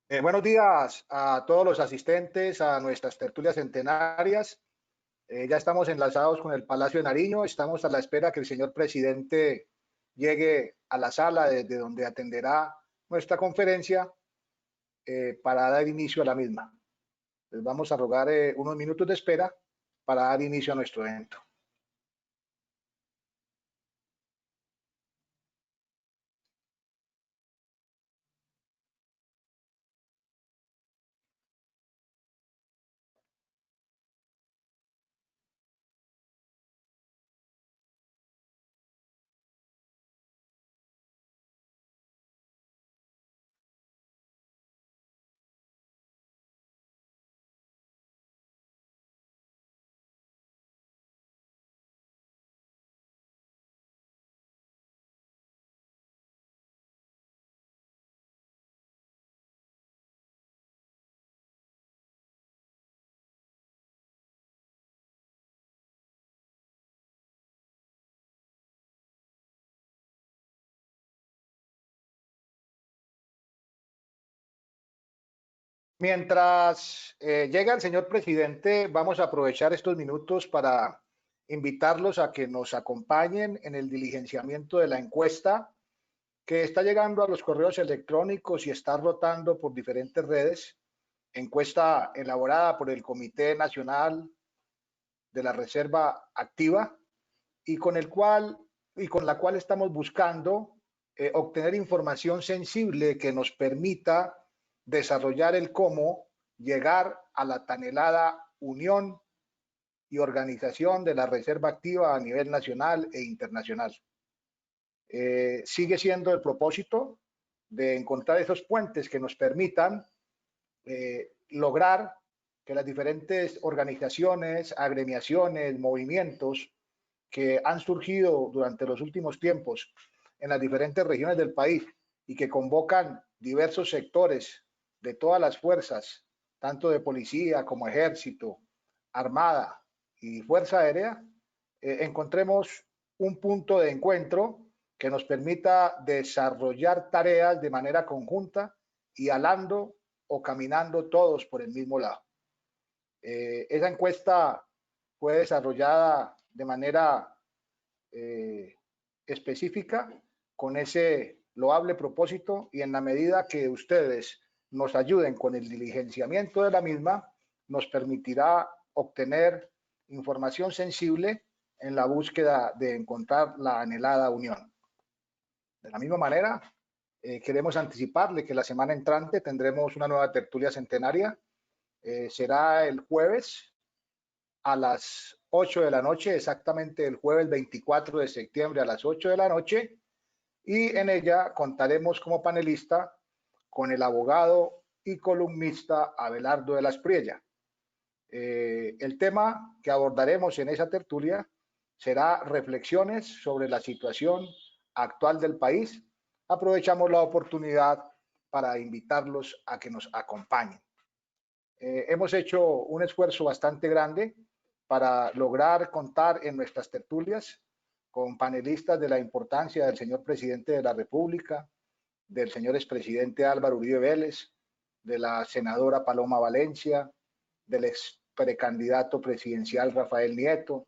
Buenos días a todos los asistentes a nuestras tertulias centenarias. Ya estamos enlazados con el Palacio de Nariño. Estamos a la espera que el señor presidente llegue a la sala desde donde atenderá nuestra conferencia para dar inicio a la misma. Les vamos a rogar unos minutos de espera para dar inicio a nuestro evento. Mientras llega el señor presidente, vamos a aprovechar estos minutos para invitarlos a que nos acompañen en el diligenciamiento de la encuesta que está llegando a los correos electrónicos y está rotando por diferentes redes. Encuesta elaborada por el Comité Nacional de la Reserva Activa y con la cual estamos buscando obtener información sensible que nos permita desarrollar el cómo llegar a la tan anhelada unión y organización de la Reserva Activa a nivel nacional e internacional. Sigue siendo el propósito de encontrar esos puentes que nos permitan lograr que las diferentes organizaciones, agremiaciones, movimientos que han surgido durante los últimos tiempos en las diferentes regiones del país y que convocan diversos sectores de todas las fuerzas, tanto de policía como ejército, armada y fuerza aérea, encontremos un punto de encuentro que nos permita desarrollar tareas de manera conjunta y alando o caminando todos por el mismo lado. Esa encuesta fue desarrollada de manera específica con ese loable propósito y en la medida que ustedes nos ayuden con el diligenciamiento de la misma, nos permitirá obtener información sensible en la búsqueda de encontrar la anhelada unión. De la misma manera, queremos anticiparle que la semana entrante tendremos una nueva tertulia centenaria. Será el jueves a las 8 de la noche, exactamente el jueves 24 de septiembre a las 8 de la noche, y en ella contaremos como panelista con el abogado y columnista Abelardo de la Espriella. El tema que abordaremos en esa tertulia será reflexiones sobre la situación actual del país. Aprovechamos la oportunidad para invitarlos a que nos acompañen. Hemos hecho un esfuerzo bastante grande para lograr contar en nuestras tertulias con panelistas de la importancia del señor presidente de la República, del señor expresidente Álvaro Uribe Vélez, de la senadora Paloma Valencia, del ex precandidato presidencial Rafael Nieto,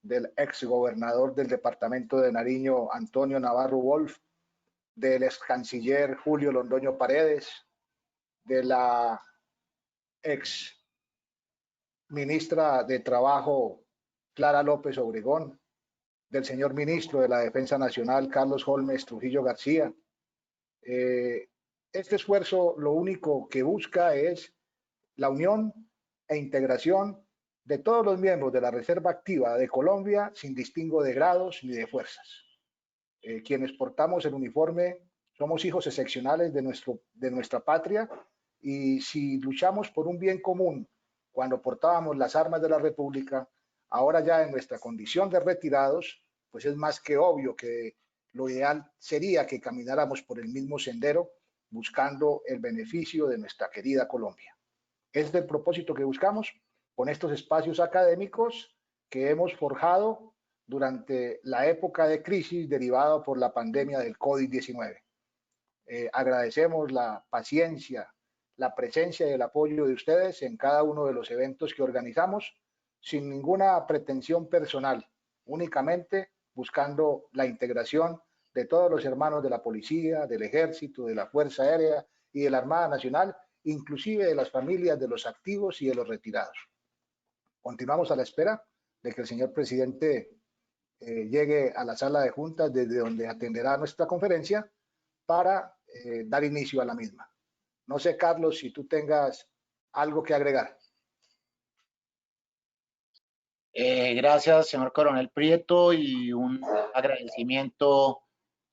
del ex gobernador del departamento de Nariño Antonio Navarro Wolf, del ex canciller Julio Londoño Paredes, de la ex ministra de Trabajo Clara López Obregón, del señor ministro de la Defensa Nacional Carlos Holmes Trujillo García. Este esfuerzo lo único que busca es la unión e integración de todos los miembros de la Reserva Activa de Colombia sin distingo de grados ni de fuerzas. Quienes portamos el uniforme somos hijos excepcionales de nuestra patria y si luchamos por un bien común cuando portábamos las armas de la República, ahora ya en nuestra condición de retirados, pues es más que obvio que lo ideal sería que camináramos por el mismo sendero buscando el beneficio de nuestra querida Colombia. Este es el propósito que buscamos con estos espacios académicos que hemos forjado durante la época de crisis derivada por la pandemia del COVID-19. Agradecemos la paciencia, la presencia y el apoyo de ustedes en cada uno de los eventos que organizamos, sin ninguna pretensión personal, únicamente buscando la integración de todos los hermanos de la policía, del ejército, de la Fuerza Aérea y de la Armada Nacional, inclusive de las familias de los activos y de los retirados. Continuamos a la espera de que el señor presidente llegue a la sala de juntas desde donde atenderá nuestra conferencia para dar inicio a la misma. No sé, Carlos, si tú tengas algo que agregar. Gracias, señor Coronel Prieto, y un agradecimiento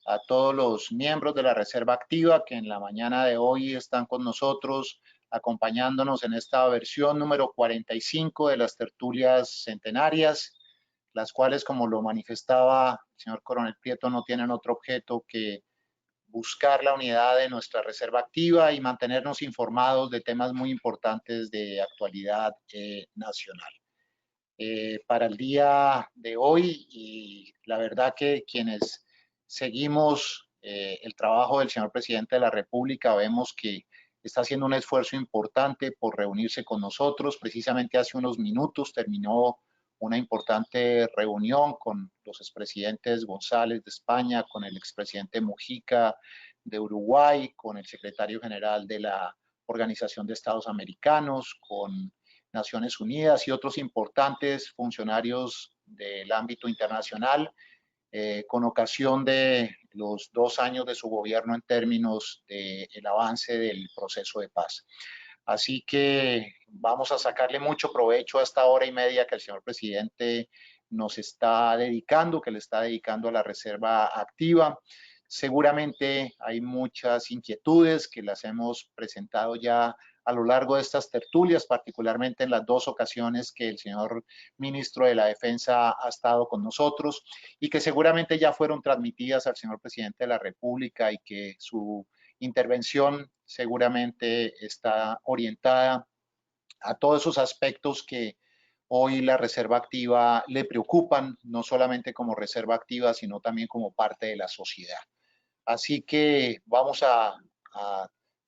a todos los miembros de la Reserva Activa que en la mañana de hoy están con nosotros, acompañándonos en esta versión número 45 de las tertulias centenarias, las cuales, como lo manifestaba el señor Coronel Prieto, no tienen otro objeto que buscar la unidad de nuestra Reserva Activa y mantenernos informados de temas muy importantes de actualidad nacional. Para el día de hoy, y la verdad que quienes seguimos el trabajo del señor presidente de la República vemos que está haciendo un esfuerzo importante por reunirse con nosotros. Precisamente hace unos minutos terminó una importante reunión con los expresidentes González de España, con el expresidente Mujica de Uruguay, con el secretario general de la Organización de Estados Americanos, con Naciones Unidas y otros importantes funcionarios del ámbito internacional, con ocasión de los 2 años de su gobierno en términos del avance del proceso de paz. Así que vamos a sacarle mucho provecho a esta hora y media que el señor presidente nos está dedicando, que le está dedicando a la Reserva Activa. Seguramente hay muchas inquietudes que las hemos presentado ya a lo largo de estas tertulias, particularmente en las 2 ocasiones que el señor ministro de la Defensa ha estado con nosotros y que seguramente ya fueron transmitidas al señor presidente de la República y que su intervención seguramente está orientada a todos esos aspectos que hoy la Reserva Activa le preocupan, no solamente como Reserva Activa, sino también como parte de la sociedad. Así que vamos a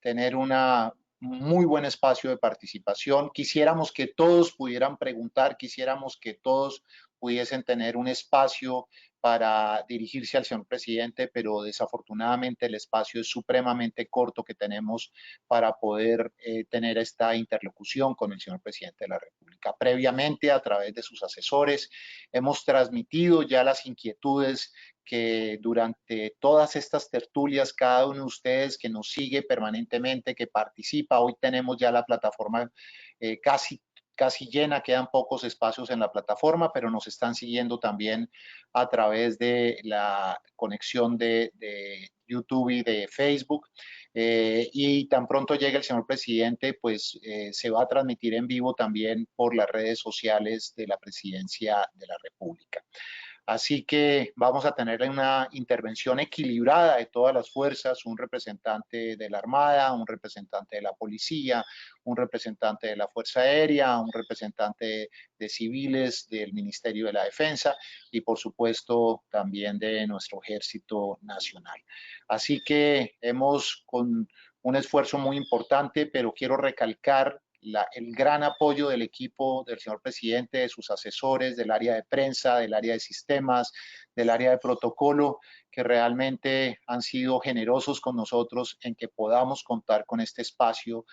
tener una muy buen espacio de participación. Quisiéramos que todos pudieran preguntar, quisiéramos que todos pudiesen tener un espacio para dirigirse al señor presidente, pero desafortunadamente el espacio es supremamente corto que tenemos para poder tener esta interlocución con el señor presidente de la República. Previamente, a través de sus asesores, hemos transmitido ya las inquietudes que durante todas estas tertulias, cada uno de ustedes que nos sigue permanentemente, que participa, hoy tenemos ya la plataforma casi llena, quedan pocos espacios en la plataforma, pero nos están siguiendo también a través de la conexión de YouTube y de Facebook. Y tan pronto llegue el señor presidente, pues se va a transmitir en vivo también por las redes sociales de la Presidencia de la República. Así que vamos a tener una intervención equilibrada de todas las fuerzas, un representante de la Armada, un representante de la Policía, un representante de la Fuerza Aérea, un representante de civiles del Ministerio de la Defensa y, por supuesto, también de nuestro Ejército Nacional. Así que hemos con un esfuerzo muy importante, pero quiero recalcar el gran apoyo del equipo del señor presidente, de sus asesores, del área de prensa, del área de sistemas, del área de protocolo, que realmente han sido generosos con nosotros en que podamos contar con este espacio,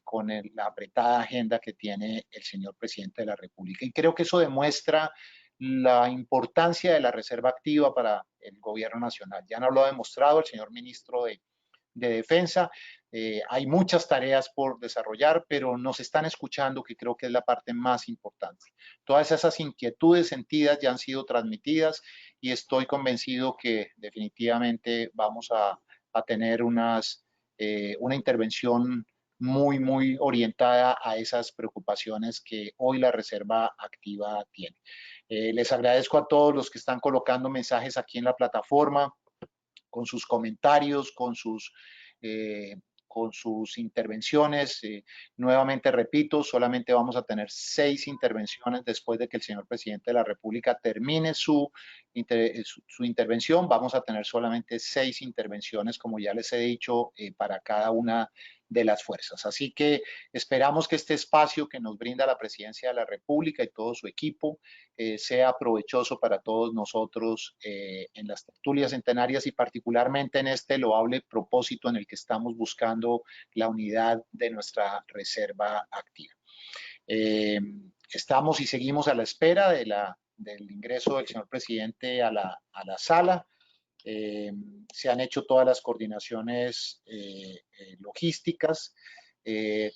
con la apretada agenda que tiene el señor presidente de la República. Y creo que eso demuestra la importancia de la Reserva Activa para el gobierno nacional. Ya nos lo ha demostrado el señor ministro de Defensa. Hay muchas tareas por desarrollar, pero nos están escuchando, que creo que es la parte más importante. Todas esas inquietudes sentidas ya han sido transmitidas y estoy convencido que definitivamente vamos a tener una intervención muy orientada a esas preocupaciones que hoy la Reserva Activa tiene. Les agradezco a todos los que están colocando mensajes aquí en la plataforma, con sus comentarios, con sus intervenciones. Nuevamente repito, solamente vamos a tener 6 intervenciones después de que el señor presidente de la República termine su intervención. Vamos a tener solamente 6 intervenciones, como ya les he dicho, para cada una de las fuerzas. Así que esperamos que este espacio que nos brinda la Presidencia de la República y todo su equipo sea provechoso para todos nosotros en las tertulias centenarias y particularmente en este loable propósito en el que estamos buscando la unidad de nuestra reserva activa. Estamos y seguimos a la espera del ingreso del señor presidente a la sala. Se han hecho todas las coordinaciones logísticas.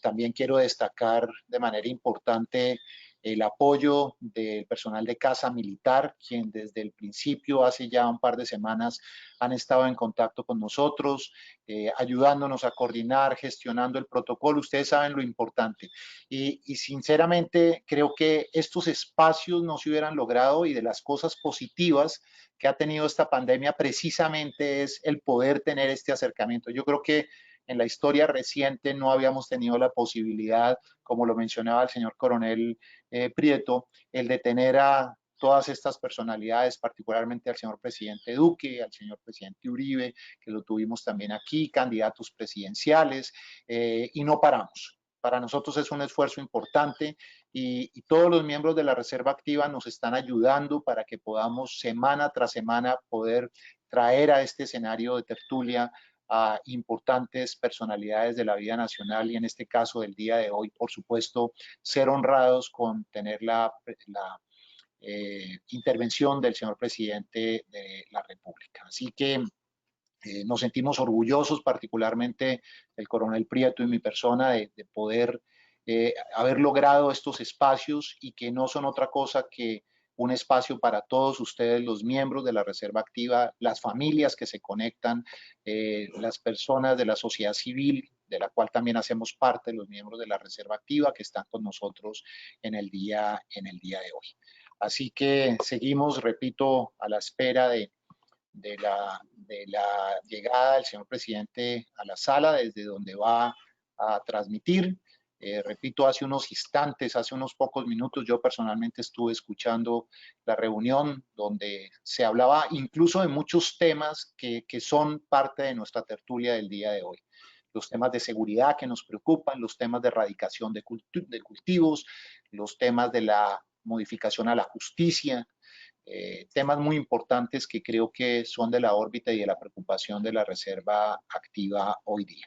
También quiero destacar de manera importante el apoyo del personal de Casa Militar, quien desde el principio, hace ya un par de semanas, han estado en contacto con nosotros, ayudándonos a coordinar, gestionando el protocolo. Ustedes saben lo importante. Y sinceramente creo que estos espacios no se hubieran logrado, y de las cosas positivas que ha tenido esta pandemia precisamente es el poder tener este acercamiento. Yo creo que en la historia reciente no habíamos tenido la posibilidad, como lo mencionaba el señor coronel Prieto, el de tener a todas estas personalidades, particularmente al señor presidente Duque, al señor presidente Uribe, que lo tuvimos también aquí, candidatos presidenciales, y no paramos. Para nosotros es un esfuerzo importante y todos los miembros de la Reserva Activa nos están ayudando para que podamos semana tras semana poder traer a este escenario de tertulia a importantes personalidades de la vida nacional y en este caso del día de hoy, por supuesto, ser honrados con tener la intervención del señor presidente de la República. Así que nos sentimos orgullosos, particularmente el coronel Prieto y mi persona, de poder haber logrado estos espacios y que no son otra cosa que un espacio para todos ustedes, los miembros de la Reserva Activa, las familias que se conectan, las personas de la sociedad civil, de la cual también hacemos parte, los miembros de la Reserva Activa que están con nosotros en el día de hoy. Así que seguimos, repito, a la espera de la llegada del señor presidente a la sala, desde donde va a transmitir. Repito, hace unos instantes, hace unos pocos minutos, yo personalmente estuve escuchando la reunión donde se hablaba incluso de muchos temas que son parte de nuestra tertulia del día de hoy. Los temas de seguridad que nos preocupan, los temas de erradicación de cultivos, los temas de la modificación a la justicia, temas muy importantes que creo que son de la órbita y de la preocupación de la Reserva Activa hoy día.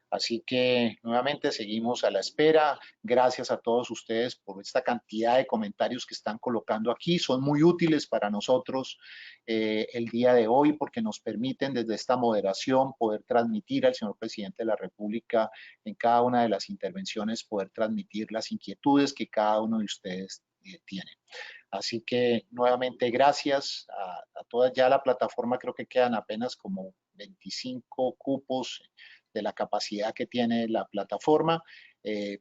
Así que nuevamente seguimos a la espera. Gracias a todos ustedes por esta cantidad de comentarios que están colocando aquí. Son muy útiles para nosotros el día de hoy porque nos permiten desde esta moderación poder transmitir al señor presidente de la República en cada una de las intervenciones, poder transmitir las inquietudes que cada uno de ustedes tiene. Así que nuevamente gracias a toda ya la plataforma. Creo que quedan apenas como 25 cupos de la capacidad que tiene la plataforma,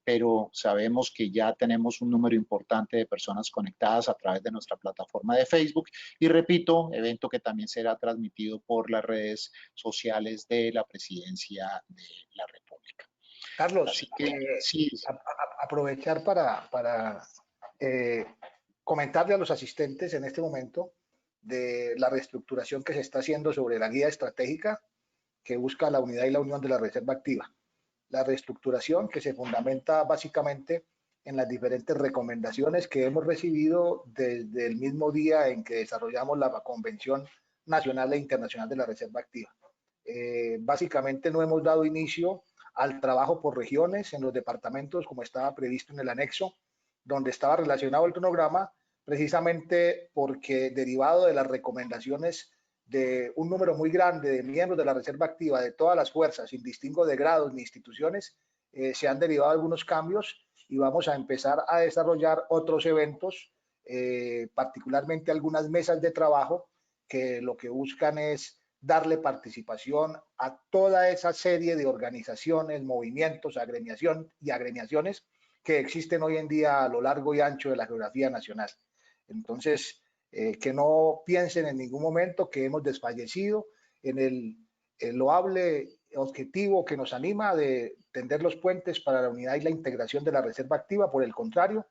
pero sabemos que ya tenemos un número importante de personas conectadas a través de nuestra plataforma de Facebook y repito, evento que también será transmitido por las redes sociales de la Presidencia de la República. Carlos, así que, sí. Aprovechar para comentarle a los asistentes en este momento de la reestructuración que se está haciendo sobre la guía estratégica que busca la unidad y la unión de la Reserva Activa. La reestructuración que se fundamenta básicamente en las diferentes recomendaciones que hemos recibido desde el mismo día en que desarrollamos la Convención Nacional e Internacional de la Reserva Activa. Básicamente no hemos dado inicio al trabajo por regiones en los departamentos como estaba previsto en el anexo, donde estaba relacionado el cronograma, precisamente porque derivado de las recomendaciones de un número muy grande de miembros de la Reserva Activa de todas las fuerzas, sin distingo de grados ni instituciones, se han derivado algunos cambios y vamos a empezar a desarrollar otros eventos, particularmente algunas mesas de trabajo que lo que buscan es darle participación a toda esa serie de organizaciones, movimientos, agremiaciones que existen hoy en día a lo largo y ancho de la geografía nacional. Entonces, que no piensen en ningún momento que hemos desfallecido en el loable objetivo que nos anima de tender los puentes para la unidad y la integración de la Reserva Activa. Por el contrario,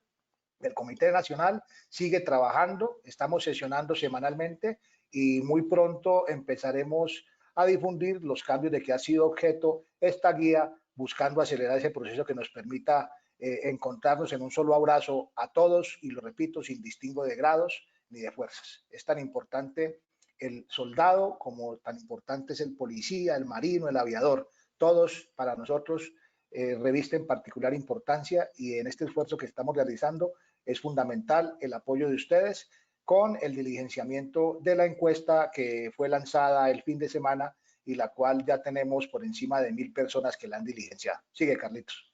el Comité Nacional sigue trabajando, estamos sesionando semanalmente y muy pronto empezaremos a difundir los cambios de que ha sido objeto esta guía buscando acelerar ese proceso que nos permita encontrarnos en un solo abrazo a todos, y lo repito, sin distingo de grados ni de fuerzas. Es tan importante el soldado como tan importante es el policía, el marino, el aviador. Todos para nosotros revisten particular importancia, y en este esfuerzo que estamos realizando es fundamental el apoyo de ustedes con el diligenciamiento de la encuesta que fue lanzada el fin de semana y la cual ya tenemos por encima de 1000 personas que la han diligenciado. Sigue, Carlitos.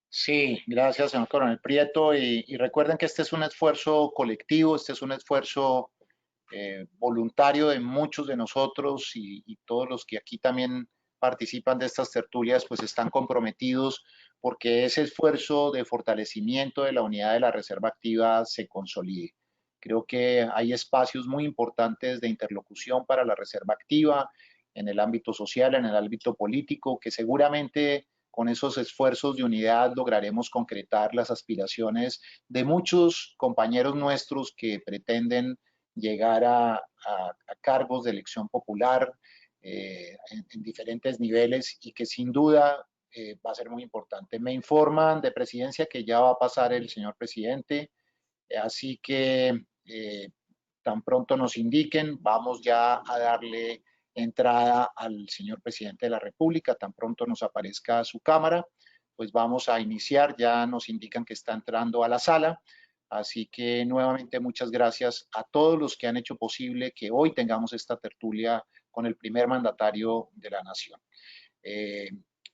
Sí, gracias, señor Coronel Prieto. Y recuerden que este es un esfuerzo colectivo, este es un esfuerzo voluntario de muchos de nosotros, y todos los que aquí también participan de estas tertulias, pues están comprometidos porque ese esfuerzo de fortalecimiento de la unidad de la Reserva Activa se consolide. Creo que hay espacios muy importantes de interlocución para la Reserva Activa en el ámbito social, en el ámbito político, que seguramente con esos esfuerzos de unidad lograremos concretar las aspiraciones de muchos compañeros nuestros que pretenden llegar a cargos de elección popular en diferentes niveles, y que sin duda va a ser muy importante. Me informan de presidencia que ya va a pasar el señor presidente, así que tan pronto nos indiquen, vamos ya a darle entrada al señor presidente de la República. Tan pronto nos aparezca su cámara, pues vamos a iniciar. Ya nos indican que está entrando a la sala. Así que nuevamente muchas gracias a todos los que han hecho posible que hoy tengamos esta tertulia con el primer mandatario de la nación.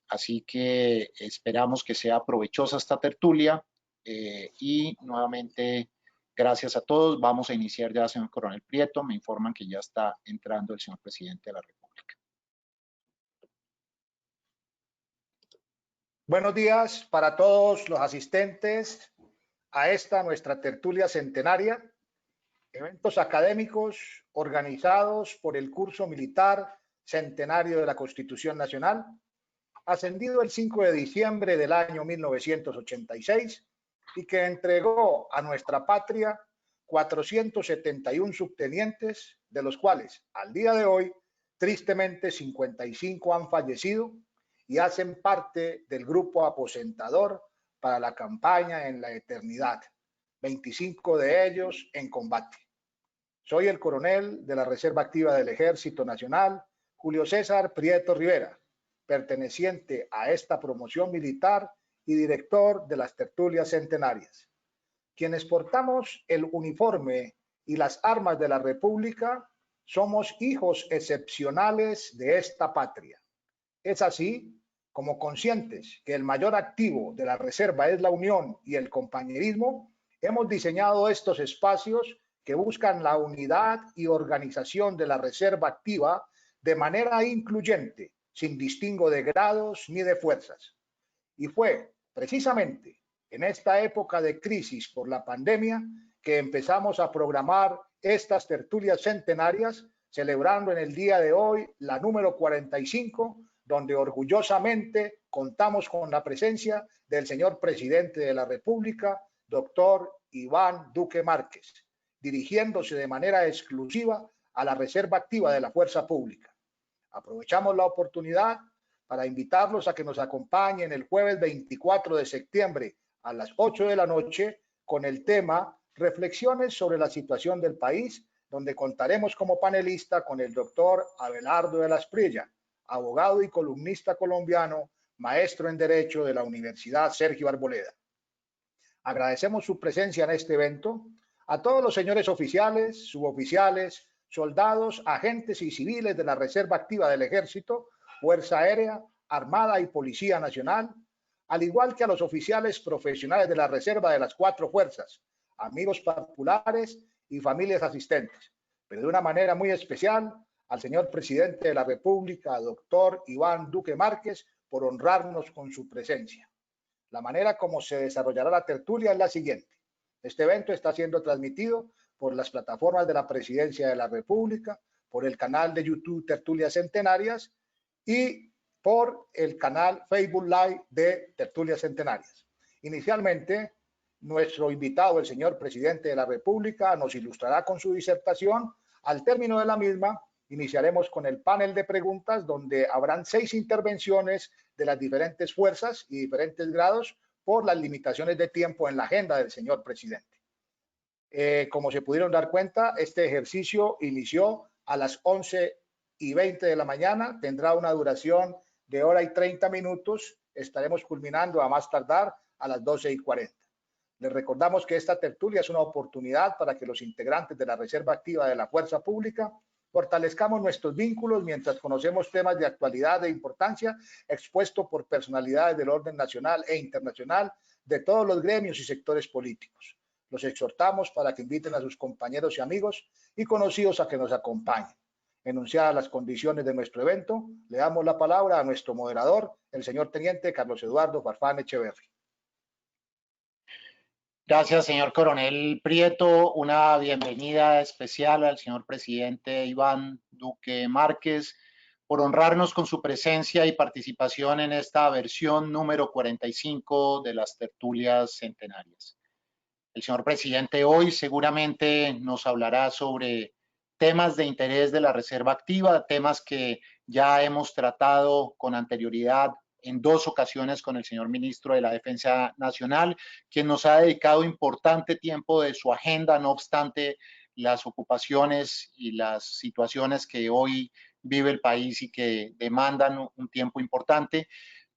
Así que esperamos que sea provechosa esta tertulia, y nuevamente gracias a todos. Vamos a iniciar ya, señor Coronel Prieto. Me informan que ya está entrando el señor presidente de la República. Buenos días para todos los asistentes a esta nuestra tertulia centenaria, eventos académicos organizados por el curso militar centenario de la Constitución Nacional, ascendido el 5 de diciembre del año 1986 y que entregó a nuestra patria 471 subtenientes, de los cuales al día de hoy tristemente 55 han fallecido y hacen parte del grupo aposentador para la campaña en la eternidad, 25 de ellos en combate. Soy el coronel de la Reserva Activa del Ejército Nacional, Julio César Prieto Rivera, perteneciente a esta promoción militar y director de las tertulias centenarias. Quienes portamos el uniforme y las armas de la República somos hijos excepcionales de esta patria. Es así como, conscientes que el mayor activo de la Reserva es la unión y el compañerismo, hemos diseñado estos espacios que buscan la unidad y organización de la Reserva Activa de manera incluyente, sin distingo de grados ni de fuerzas. Y fue precisamente en esta época de crisis por la pandemia que empezamos a programar estas tertulias centenarias, celebrando en el día de hoy la número 45, donde orgullosamente contamos con la presencia del señor presidente de la República, doctor Iván Duque Márquez, dirigiéndose de manera exclusiva a la Reserva Activa de la Fuerza Pública. Aprovechamos la oportunidad para invitarlos a que nos acompañen el jueves 24 de septiembre a las 8 de la noche con el tema Reflexiones sobre la situación del país, donde contaremos como panelista con el doctor Abelardo de la Espriella, abogado y columnista colombiano, maestro en Derecho de la Universidad Sergio Arboleda. Agradecemos su presencia en este evento a todos los señores oficiales, suboficiales, soldados, agentes y civiles de la Reserva Activa del Ejército, Fuerza Aérea, Armada y Policía Nacional, al igual que a los oficiales profesionales de la Reserva de las cuatro fuerzas, amigos particulares y familias asistentes, pero de una manera muy especial al señor presidente de la República, doctor Iván Duque Márquez, por honrarnos con su presencia. La manera como se desarrollará la tertulia es la siguiente. Este evento está siendo transmitido por las plataformas de la Presidencia de la República, por el canal de YouTube Tertulias Centenarias y por el canal Facebook Live de Tertulias Centenarias. Inicialmente, nuestro invitado, el señor presidente de la República, nos ilustrará con su disertación. Al término de la misma, Iniciaremos con el panel de preguntas, donde habrán 6 intervenciones de las diferentes fuerzas y diferentes grados por las limitaciones de tiempo en la agenda del señor presidente. Como se pudieron dar cuenta, este ejercicio inició a las 11:20 de la mañana, tendrá una duración de 1:30 minutos, estaremos culminando a más tardar a las 12:40. Les recordamos que esta tertulia es una oportunidad para que los integrantes de la Reserva Activa de la Fuerza Pública fortalezcamos nuestros vínculos mientras conocemos temas de actualidad e importancia expuestos por personalidades del orden nacional e internacional de todos los gremios y sectores políticos. Los exhortamos para que inviten a sus compañeros y amigos y conocidos a que nos acompañen. Enunciadas las condiciones de nuestro evento, le damos la palabra a nuestro moderador, el señor Teniente Carlos Eduardo Farfán Echeverri. Gracias, señor Coronel Prieto. Una bienvenida especial al señor presidente Iván Duque Márquez por honrarnos con su presencia y participación en esta versión número 45 de las tertulias centenarias. El señor presidente hoy seguramente nos hablará sobre temas de interés de la Reserva Activa, temas que ya hemos tratado con anterioridad en 2 ocasiones con el señor ministro de la Defensa Nacional, quien nos ha dedicado importante tiempo de su agenda, no obstante las ocupaciones y las situaciones que hoy vive el país y que demandan un tiempo importante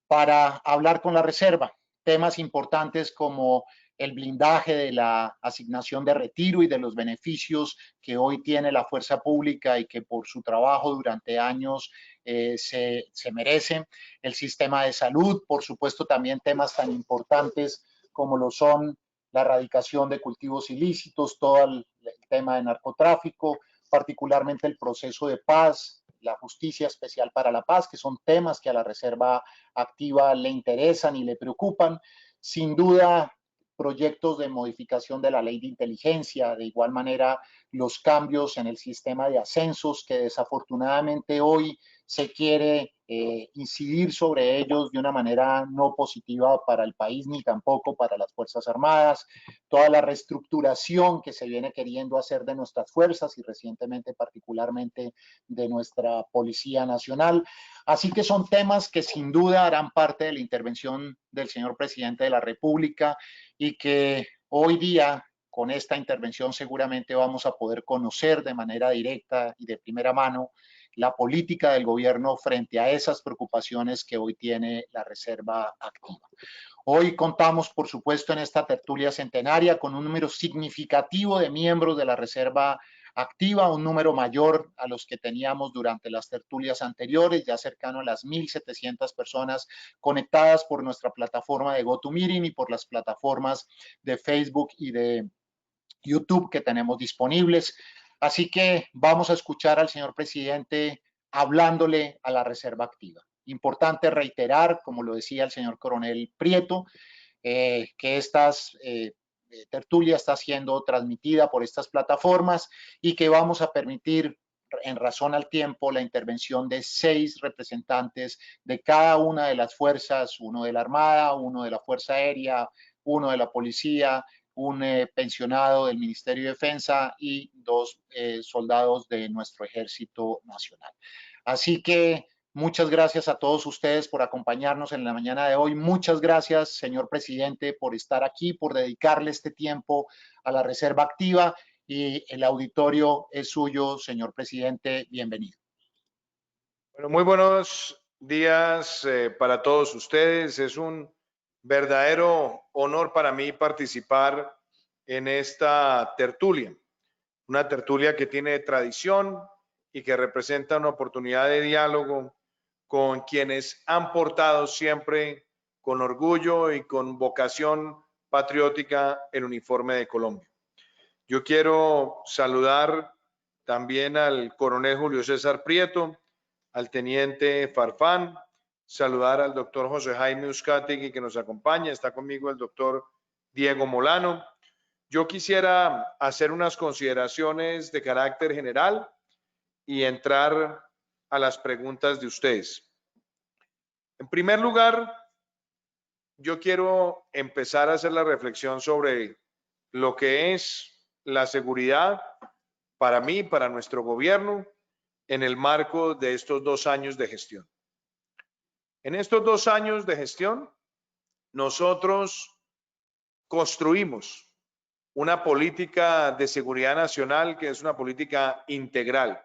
para hablar con la Reserva. Temas importantes como el blindaje de la asignación de retiro y de los beneficios que hoy tiene la fuerza pública y que por su trabajo durante años se merecen. El sistema de salud, por supuesto, también temas tan importantes como lo son la erradicación de cultivos ilícitos, todo el tema de narcotráfico, particularmente el proceso de paz, la justicia especial para la paz, que son temas que a la Reserva Activa le interesan y le preocupan. Sin duda, proyectos de modificación de la ley de inteligencia, de igual manera los cambios en el sistema de ascensos que desafortunadamente hoy se quiere incidir sobre ellos de una manera no positiva para el país ni tampoco para las Fuerzas Armadas, toda la reestructuración que se viene queriendo hacer de nuestras fuerzas y recientemente particularmente de nuestra Policía Nacional. Así que son temas que sin duda harán parte de la intervención del señor presidente de la República y que hoy día con esta intervención seguramente vamos a poder conocer de manera directa y de primera mano la política del gobierno frente a esas preocupaciones que hoy tiene la Reserva Activa. Hoy contamos, por supuesto, en esta tertulia centenaria con un número significativo de miembros de la Reserva Activa, un número mayor a los que teníamos durante las tertulias anteriores, ya cercano a las 1.700 personas conectadas por nuestra plataforma de GoToMeeting y por las plataformas de Facebook y de YouTube que tenemos disponibles. Así que vamos a escuchar al señor presidente hablándole a la Reserva Activa. Importante reiterar, como lo decía el señor Coronel Prieto, que estas tertulia está siendo transmitida por estas plataformas y que vamos a permitir en razón al tiempo la intervención de 6 representantes de cada una de las fuerzas, uno de la Armada, uno de la Fuerza Aérea, uno de la Policía, un pensionado del Ministerio de Defensa y 2 soldados de nuestro Ejército Nacional. Así que muchas gracias a todos ustedes por acompañarnos en la mañana de hoy. Muchas gracias, señor presidente, por estar aquí, por dedicarle este tiempo a la Reserva Activa y el auditorio es suyo, señor presidente. Bienvenido. Bueno, muy buenos días para todos ustedes. Es un verdadero honor para mí participar en esta tertulia, una tertulia que tiene tradición y que representa una oportunidad de diálogo con quienes han portado siempre con orgullo y con vocación patriótica el uniforme de Colombia. Yo quiero saludar también al coronel Julio César Prieto, al teniente Farfán, saludar al doctor José Jaime Uzcategui que nos acompaña, está conmigo el doctor Diego Molano. Yo quisiera hacer unas consideraciones de carácter general y entrar a las preguntas de ustedes. En primer lugar, yo quiero empezar a hacer la reflexión sobre lo que es la seguridad para mí, para nuestro gobierno en el marco de estos 2 años de gestión. En estos 2 años de gestión, nosotros construimos una política de seguridad nacional que es una política integral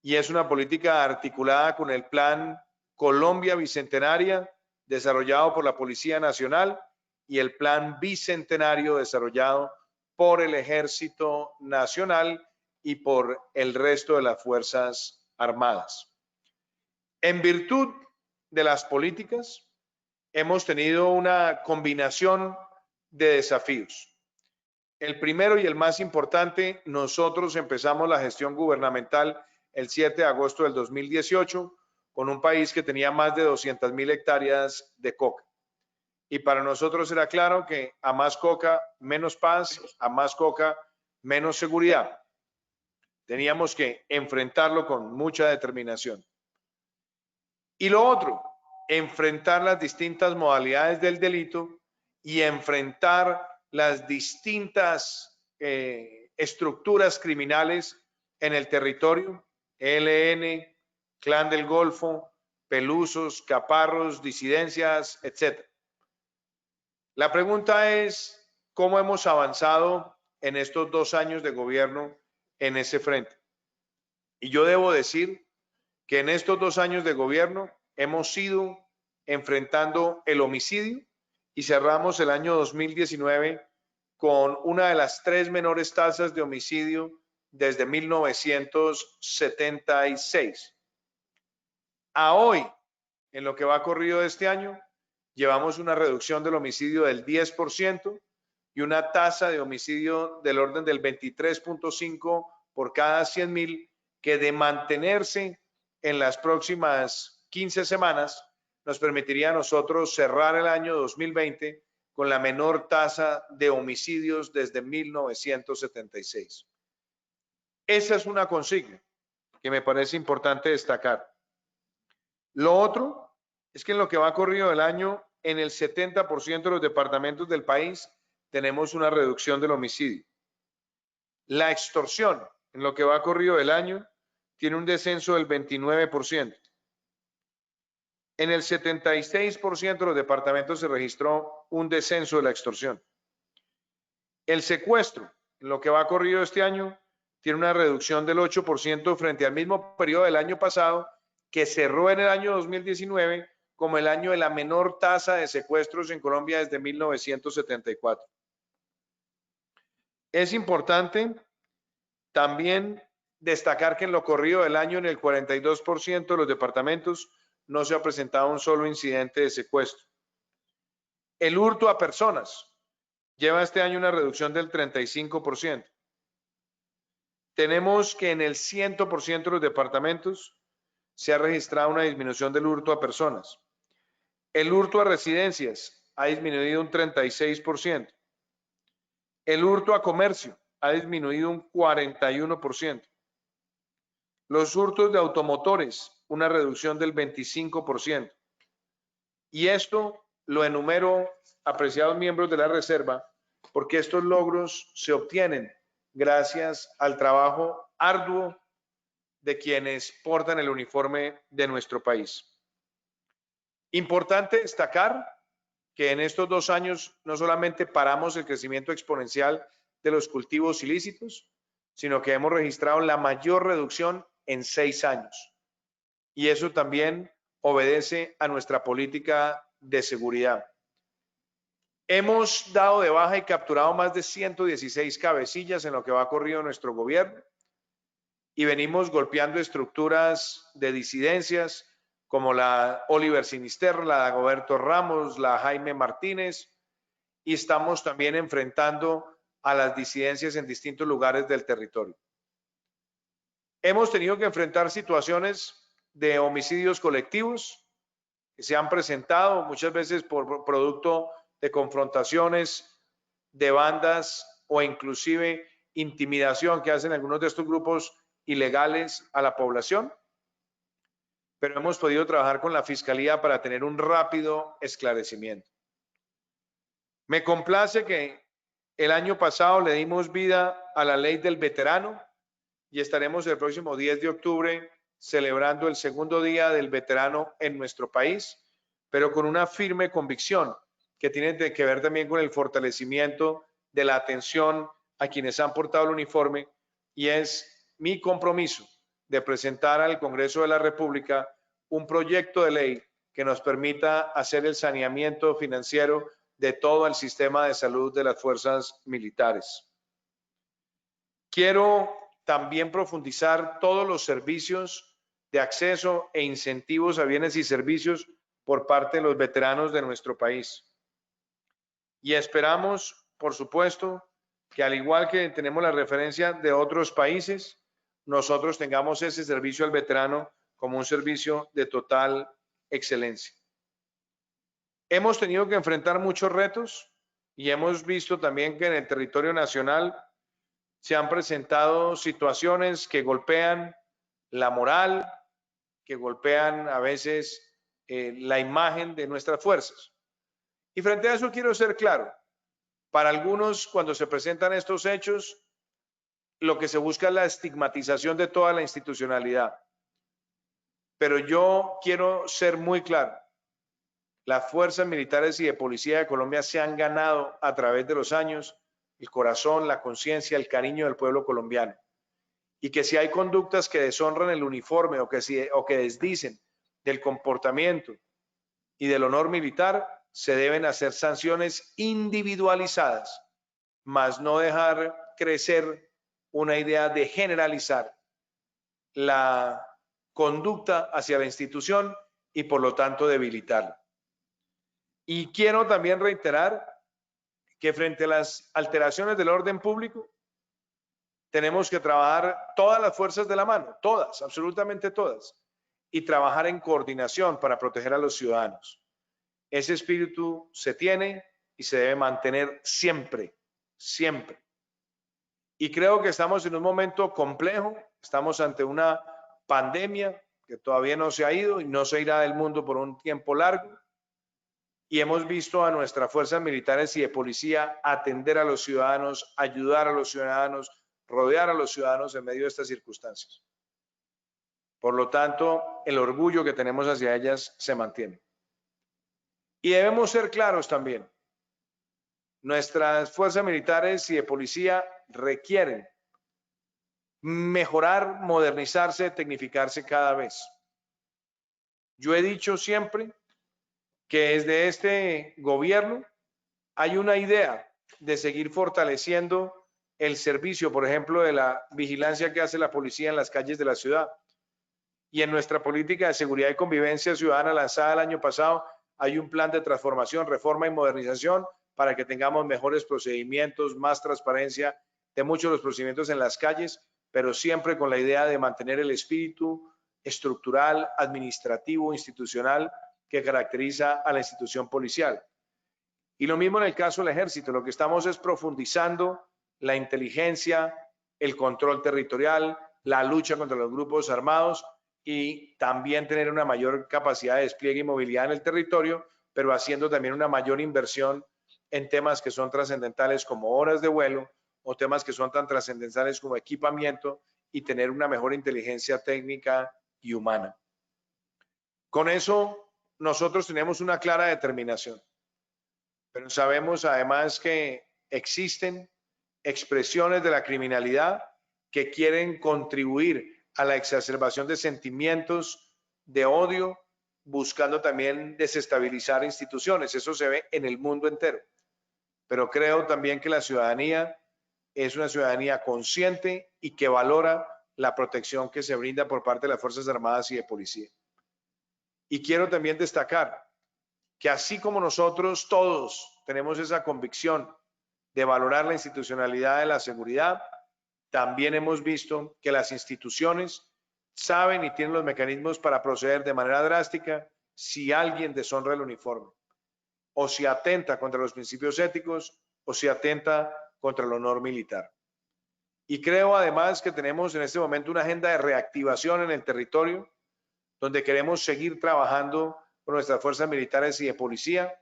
y es una política articulada con el Plan Colombia Bicentenaria desarrollado por la Policía Nacional y el Plan Bicentenario desarrollado por el Ejército Nacional y por el resto de las Fuerzas Armadas. En virtud de las políticas, hemos tenido una combinación de desafíos. El primero y el más importante, nosotros empezamos la gestión gubernamental el 7 de agosto del 2018 con un país que tenía más de 200.000 hectáreas de coca. Y para nosotros era claro que a más coca, menos paz, a más coca, menos seguridad. Teníamos que enfrentarlo con mucha determinación. Y lo otro, enfrentar las distintas modalidades del delito y enfrentar las distintas estructuras criminales en el territorio, ELN, Clan del Golfo, Pelusos, Caparros, disidencias, etc. La pregunta es, ¿cómo hemos avanzado en estos 2 años de gobierno en ese frente? Y yo debo decir que en estos 2 años de gobierno hemos ido enfrentando el homicidio y cerramos el año 2019 con una de las 3 menores tasas de homicidio desde 1976. A hoy, en lo que va corrido de este año, llevamos una reducción del homicidio del 10% y una tasa de homicidio del orden del 23.5 por cada 100.000, que de mantenerse en las próximas 15 semanas nos permitiría a nosotros cerrar el año 2020 con la menor tasa de homicidios desde 1976. Esa es una consigna que me parece importante destacar. Lo otro es que en lo que va corrido del año, en el 70% de los departamentos del país tenemos una reducción del homicidio. La extorsión, en lo que va corrido del año, tiene un descenso del 29%. En el 76% de los departamentos se registró un descenso de la extorsión. El secuestro, en lo que va corrido este año, tiene una reducción del 8% frente al mismo periodo del año pasado, que cerró en el año 2019 como el año de la menor tasa de secuestros en Colombia desde 1974. Es importante también destacar que en lo corrido del año, en el 42% de los departamentos no se ha presentado un solo incidente de secuestro. El hurto a personas lleva este año una reducción del 35%. Tenemos que en el 100% de los departamentos se ha registrado una disminución del hurto a personas. El hurto a residencias ha disminuido un 36%. El hurto a comercio ha disminuido un 41%. Los hurtos de automotores, una reducción del 25%. Y esto lo enumero, apreciados miembros de la Reserva, porque estos logros se obtienen gracias al trabajo arduo de quienes portan el uniforme de nuestro país. Importante destacar que en estos 2 años no solamente paramos el crecimiento exponencial de los cultivos ilícitos, sino que hemos registrado la mayor reducción en 6 años. Y eso también obedece a nuestra política de seguridad. Hemos dado de baja y capturado más de 116 cabecillas en lo que va corrido nuestro gobierno y venimos golpeando estructuras de disidencias como la Oliver Sinisterra, la Dagoberto Ramos, la Jaime Martínez, y estamos también enfrentando a las disidencias en distintos lugares del territorio. Hemos tenido que enfrentar situaciones de homicidios colectivos que se han presentado muchas veces por producto de confrontaciones de bandas o inclusive intimidación que hacen algunos de estos grupos ilegales a la población, pero hemos podido trabajar con la Fiscalía para tener un rápido esclarecimiento. Me complace que el año pasado le dimos vida a la ley del veterano y estaremos el próximo 10 de octubre celebrando el segundo Día del Veterano en nuestro país, pero con una firme convicción que tiene que ver también con el fortalecimiento de la atención a quienes han portado el uniforme, y es mi compromiso de presentar al Congreso de la República un proyecto de ley que nos permita hacer el saneamiento financiero de todo el sistema de salud de las fuerzas militares. Quiero también profundizar todos los servicios de acceso e incentivos a bienes y servicios por parte de los veteranos de nuestro país. Y esperamos, por supuesto, que al igual que tenemos la referencia de otros países, nosotros tengamos ese servicio al veterano como un servicio de total excelencia. Hemos tenido que enfrentar muchos retos y hemos visto también que en el territorio nacional se han presentado situaciones que golpean la moral, que golpean a veces la imagen de nuestras fuerzas. Y frente a eso quiero ser claro. Para algunos, cuando se presentan estos hechos, lo que se busca es la estigmatización de toda la institucionalidad. Pero yo quiero ser muy claro. Las fuerzas militares y de policía de Colombia se han ganado a través de los años el corazón, la conciencia, el cariño del pueblo colombiano. Y que si hay conductas que deshonran el uniforme o que desdicen del comportamiento y del honor militar, se deben hacer sanciones individualizadas, mas no dejar crecer una idea de generalizar la conducta hacia la institución y por lo tanto debilitarla. Y quiero también reiterar que frente a las alteraciones del orden público, tenemos que trabajar todas las fuerzas de la mano, todas, absolutamente todas, y trabajar en coordinación para proteger a los ciudadanos. Ese espíritu se tiene y se debe mantener siempre, siempre. Y creo que estamos en un momento complejo, estamos ante una pandemia que todavía no se ha ido y no se irá del mundo por un tiempo largo. Y hemos visto a nuestras fuerzas militares y de policía atender a los ciudadanos, ayudar a los ciudadanos, rodear a los ciudadanos en medio de estas circunstancias. Por lo tanto, el orgullo que tenemos hacia ellas se mantiene. Y debemos ser claros también. Nuestras fuerzas militares y de policía requieren mejorar, modernizarse, tecnificarse cada vez. Yo he dicho siempre que desde este gobierno hay una idea de seguir fortaleciendo el servicio, por ejemplo, de la vigilancia que hace la policía en las calles de la ciudad. Y en nuestra política de seguridad y convivencia ciudadana lanzada el año pasado, hay un plan de transformación, reforma y modernización para que tengamos mejores procedimientos, más transparencia de muchos de los procedimientos en las calles, pero siempre con la idea de mantener el espíritu estructural, administrativo, institucional que caracteriza a la institución policial. Y lo mismo en el caso del ejército, lo que estamos es profundizando la inteligencia, el control territorial, la lucha contra los grupos armados y también tener una mayor capacidad de despliegue y movilidad en el territorio, pero haciendo también una mayor inversión en temas que son trascendentales como horas de vuelo o temas que son tan trascendentales como equipamiento y tener una mejor inteligencia técnica y humana. Con eso nosotros tenemos una clara determinación, pero sabemos además que existen expresiones de la criminalidad que quieren contribuir a la exacerbación de sentimientos de odio, buscando también desestabilizar instituciones. Eso se ve en el mundo entero. Pero creo también que la ciudadanía es una ciudadanía consciente y que valora la protección que se brinda por parte de las Fuerzas Armadas y de Policía. Y quiero también destacar que así como nosotros todos tenemos esa convicción de valorar la institucionalidad de la seguridad, también hemos visto que las instituciones saben y tienen los mecanismos para proceder de manera drástica si alguien deshonra el uniforme, o si atenta contra los principios éticos, o si atenta contra el honor militar. Y creo además que tenemos en este momento una agenda de reactivación en el territorio, donde queremos seguir trabajando con nuestras fuerzas militares y de policía.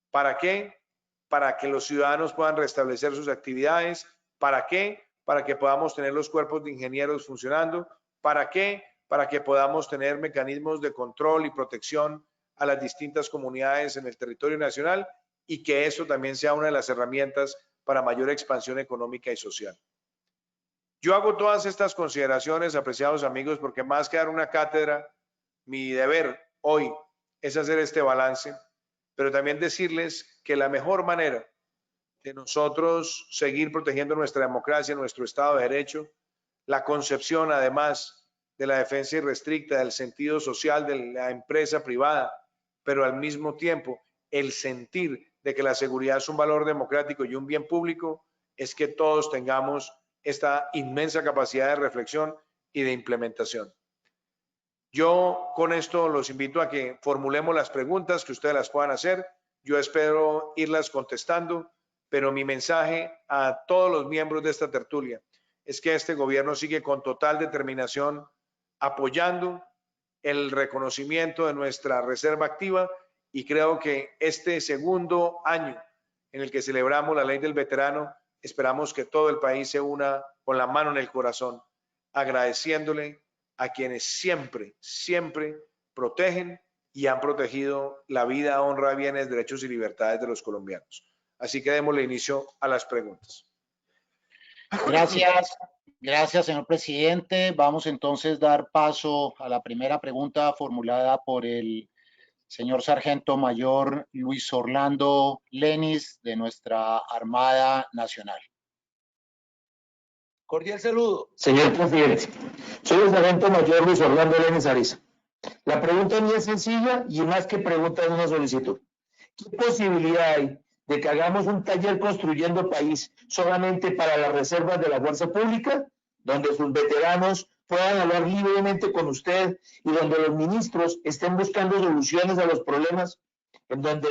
¿Para qué? Para que los ciudadanos puedan restablecer sus actividades. ¿Para qué? para que podamos tener los cuerpos de ingenieros funcionando. ¿Para qué? Para que podamos tener mecanismos de control y protección a las distintas comunidades en el territorio nacional y que eso también sea una de las herramientas para mayor expansión económica y social. Yo hago todas estas consideraciones, apreciados amigos, porque más que dar una cátedra, mi deber hoy es hacer este balance, pero también decirles que la mejor manera de nosotros seguir protegiendo nuestra democracia, nuestro Estado de Derecho, la concepción además de la defensa irrestricta, del sentido social de la empresa privada, pero al mismo tiempo el sentir de que la seguridad es un valor democrático y un bien público, es que todos tengamos esta inmensa capacidad de reflexión y de implementación. Yo con esto los invito a que formulemos las preguntas, que ustedes las puedan hacer. Yo espero irlas contestando, pero mi mensaje a todos los miembros de esta tertulia es que este gobierno sigue con total determinación apoyando el reconocimiento de nuestra reserva activa y creo que este segundo año en el que celebramos la ley del veterano, esperamos que todo el país se una con la mano en el corazón, agradeciéndole a quienes siempre, siempre protegen y han protegido la vida, honra, bienes, derechos y libertades de los colombianos. Así que démosle inicio a las preguntas. Gracias, señor presidente. Vamos entonces a dar paso a la primera pregunta formulada por el señor Sargento Mayor Luis Orlando Lenis, de nuestra Armada Nacional. Cordial saludo. Señor presidente, soy el Sargento Mayor Luis Orlando Lenis Ariza. La pregunta mía es sencilla y más que pregunta es una solicitud. ¿Qué posibilidad hay de que hagamos un taller construyendo país solamente para las reservas de la fuerza pública, donde sus veteranos puedan hablar libremente con usted y donde los ministros estén buscando soluciones a los problemas, en donde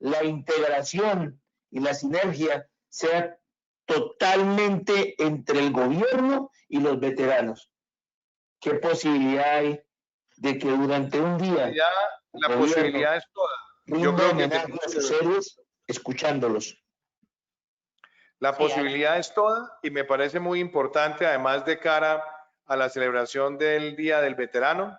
la integración y la sinergia sea totalmente entre el gobierno y los veteranos? ¿Qué posibilidad hay de que durante un día la posibilidad es toda? Yo creo que a sus héroes escuchándolos. La posibilidad es toda y me parece muy importante, además de cara a la celebración del Día del Veterano,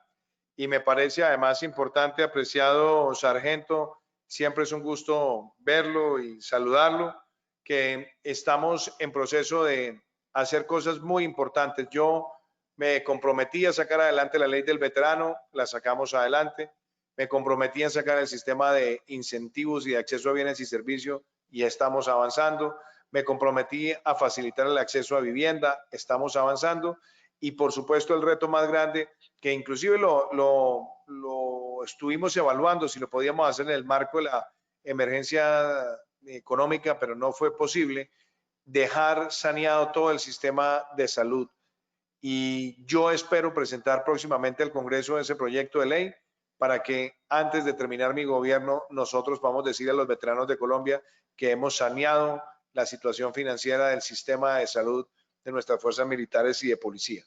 y me parece además importante, apreciado sargento, siempre es un gusto verlo y saludarlo, que estamos en proceso de hacer cosas muy importantes. Yo me comprometí a sacar adelante la ley del veterano, la sacamos adelante. Me comprometí a sacar el sistema de incentivos y de acceso a bienes y servicios y estamos avanzando. Me comprometí a facilitar el acceso a vivienda, estamos avanzando. Y por supuesto el reto más grande, que inclusive lo estuvimos evaluando si lo podíamos hacer en el marco de la emergencia económica, pero no fue posible, dejar saneado todo el sistema de salud. Y yo espero presentar próximamente al Congreso ese proyecto de ley para que antes de terminar mi gobierno nosotros podamos decir a los veteranos de Colombia que hemos saneado la situación financiera del sistema de salud de nuestras fuerzas militares y de policía.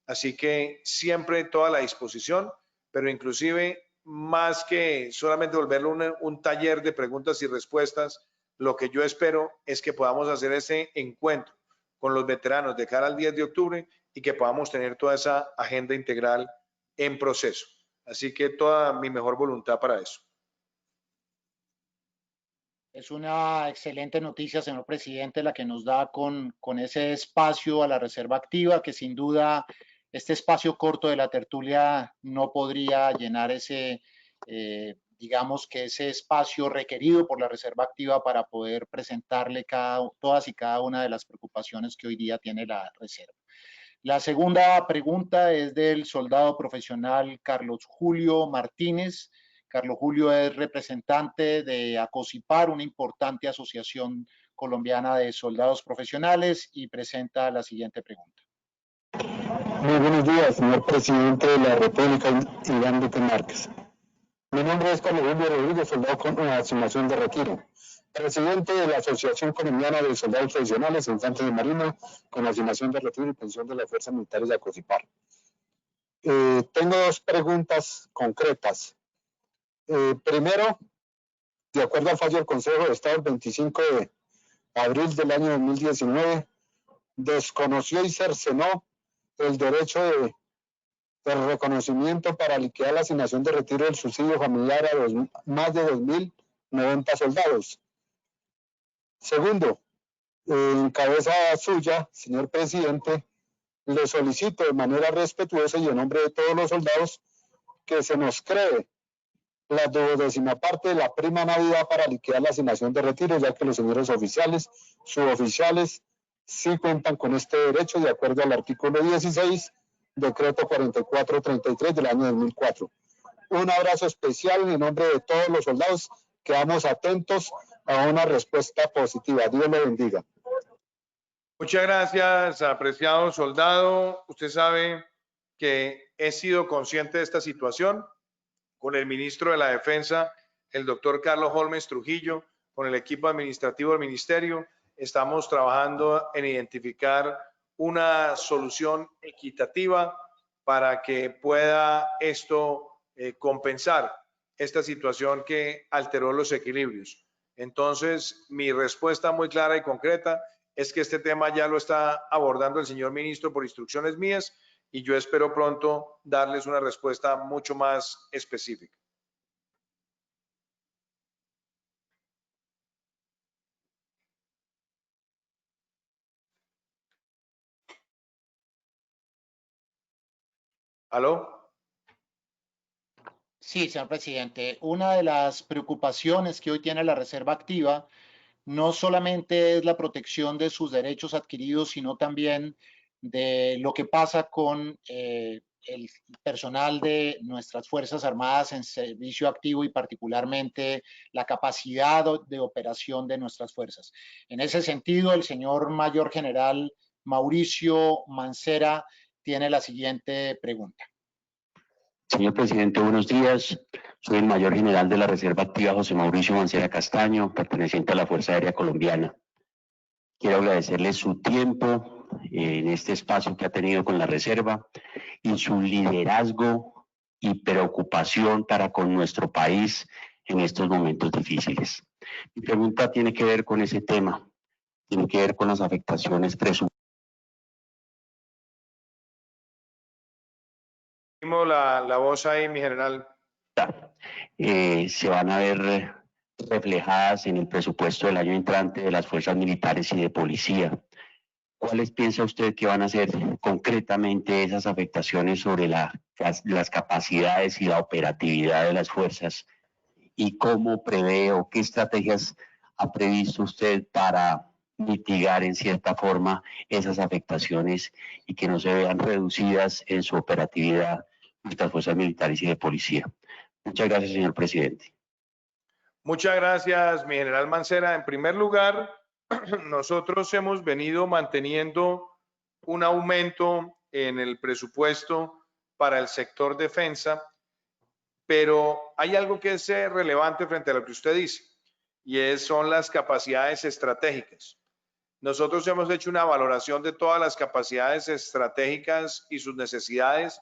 Así que siempre toda la disposición, pero inclusive más que solamente volverlo un taller de preguntas y respuestas, lo que yo espero es que podamos hacer ese encuentro con los veteranos de cara al 10 de octubre y que podamos tener toda esa agenda integral en proceso. Así que toda mi mejor voluntad para eso. Es una excelente noticia, señor presidente, la que nos da con ese espacio a la reserva activa, que sin duda este espacio corto de la tertulia no podría llenar ese, digamos que ese espacio requerido por la reserva activa para poder presentarle todas y cada una de las preocupaciones que hoy día tiene la reserva. La segunda pregunta es del soldado profesional Carlos Julio Martínez. Carlos Julio es representante de ACOSIPAR, una importante asociación colombiana de soldados profesionales, y presenta la siguiente pregunta. Muy buenos días, señor presidente de la República, Iván Duque Márquez. Mi nombre es Carlos Julio Rodríguez, soldado con asignación de retiro, presidente de la Asociación Colombiana de Soldados Profesionales, Infantes de Marina, con asignación de retiro y pensión de las Fuerzas Militares de ACOSIPAR. Tengo dos preguntas concretas. Primero, de acuerdo al fallo del Consejo de Estado el 25 de abril del año 2019, desconoció y cercenó el derecho de reconocimiento para liquidar la asignación de retiro del subsidio familiar a más de 2.090 soldados. Segundo, en cabeza suya, señor presidente, le solicito de manera respetuosa y en nombre de todos los soldados que se nos cree la 12ª parte de la prima Navidad para liquidar la asignación de retiro, ya que los señores oficiales, suboficiales, sí cuentan con este derecho de acuerdo al artículo 16, decreto 4433 del año 2004. Un abrazo especial en nombre de todos los soldados. Quedamos atentos a una respuesta positiva. Dios lo bendiga. Muchas gracias, apreciado soldado. Usted sabe que he sido consciente de esta situación con el ministro de la Defensa, el doctor Carlos Holmes Trujillo, con el equipo administrativo del ministerio. Estamos trabajando en identificar una solución equitativa para que pueda esto compensar esta situación que alteró los equilibrios. Entonces, mi respuesta muy clara y concreta es que este tema ya lo está abordando el señor ministro por instrucciones mías y yo espero pronto darles una respuesta mucho más específica. ¿Aló? Sí, señor presidente. Una de las preocupaciones que hoy tiene la Reserva Activa no solamente es la protección de sus derechos adquiridos, sino también de lo que pasa con el personal de nuestras Fuerzas Armadas en servicio activo y particularmente la capacidad de operación de nuestras fuerzas. En ese sentido, el señor Mayor General Mauricio Mancera tiene la siguiente pregunta. Señor presidente, buenos días. Soy el Mayor General de la Reserva Activa, José Mauricio Mancera Castaño, perteneciente a la Fuerza Aérea Colombiana. Quiero agradecerle su tiempo en este espacio que ha tenido con la Reserva y su liderazgo y preocupación para con nuestro país en estos momentos difíciles. Mi pregunta tiene que ver con ese tema, tiene que ver con las afectaciones presupuestarias. La voz ahí, mi general. Se van a ver reflejadas en el presupuesto del año entrante de las fuerzas militares y de policía. ¿Cuáles piensa usted que van a ser concretamente esas afectaciones sobre las capacidades y la operatividad de las fuerzas? ¿Y cómo prevé o qué estrategias ha previsto usted para mitigar en cierta forma esas afectaciones y que no se vean reducidas en su operatividad nuestras fuerzas militares y de policía? Muchas gracias, señor presidente. Muchas gracias, mi general Mancera. En primer lugar, nosotros hemos venido manteniendo un aumento en el presupuesto para el sector defensa, pero hay algo que es relevante frente a lo que usted dice, y son las capacidades estratégicas. Nosotros hemos hecho una valoración de todas las capacidades estratégicas y sus necesidades.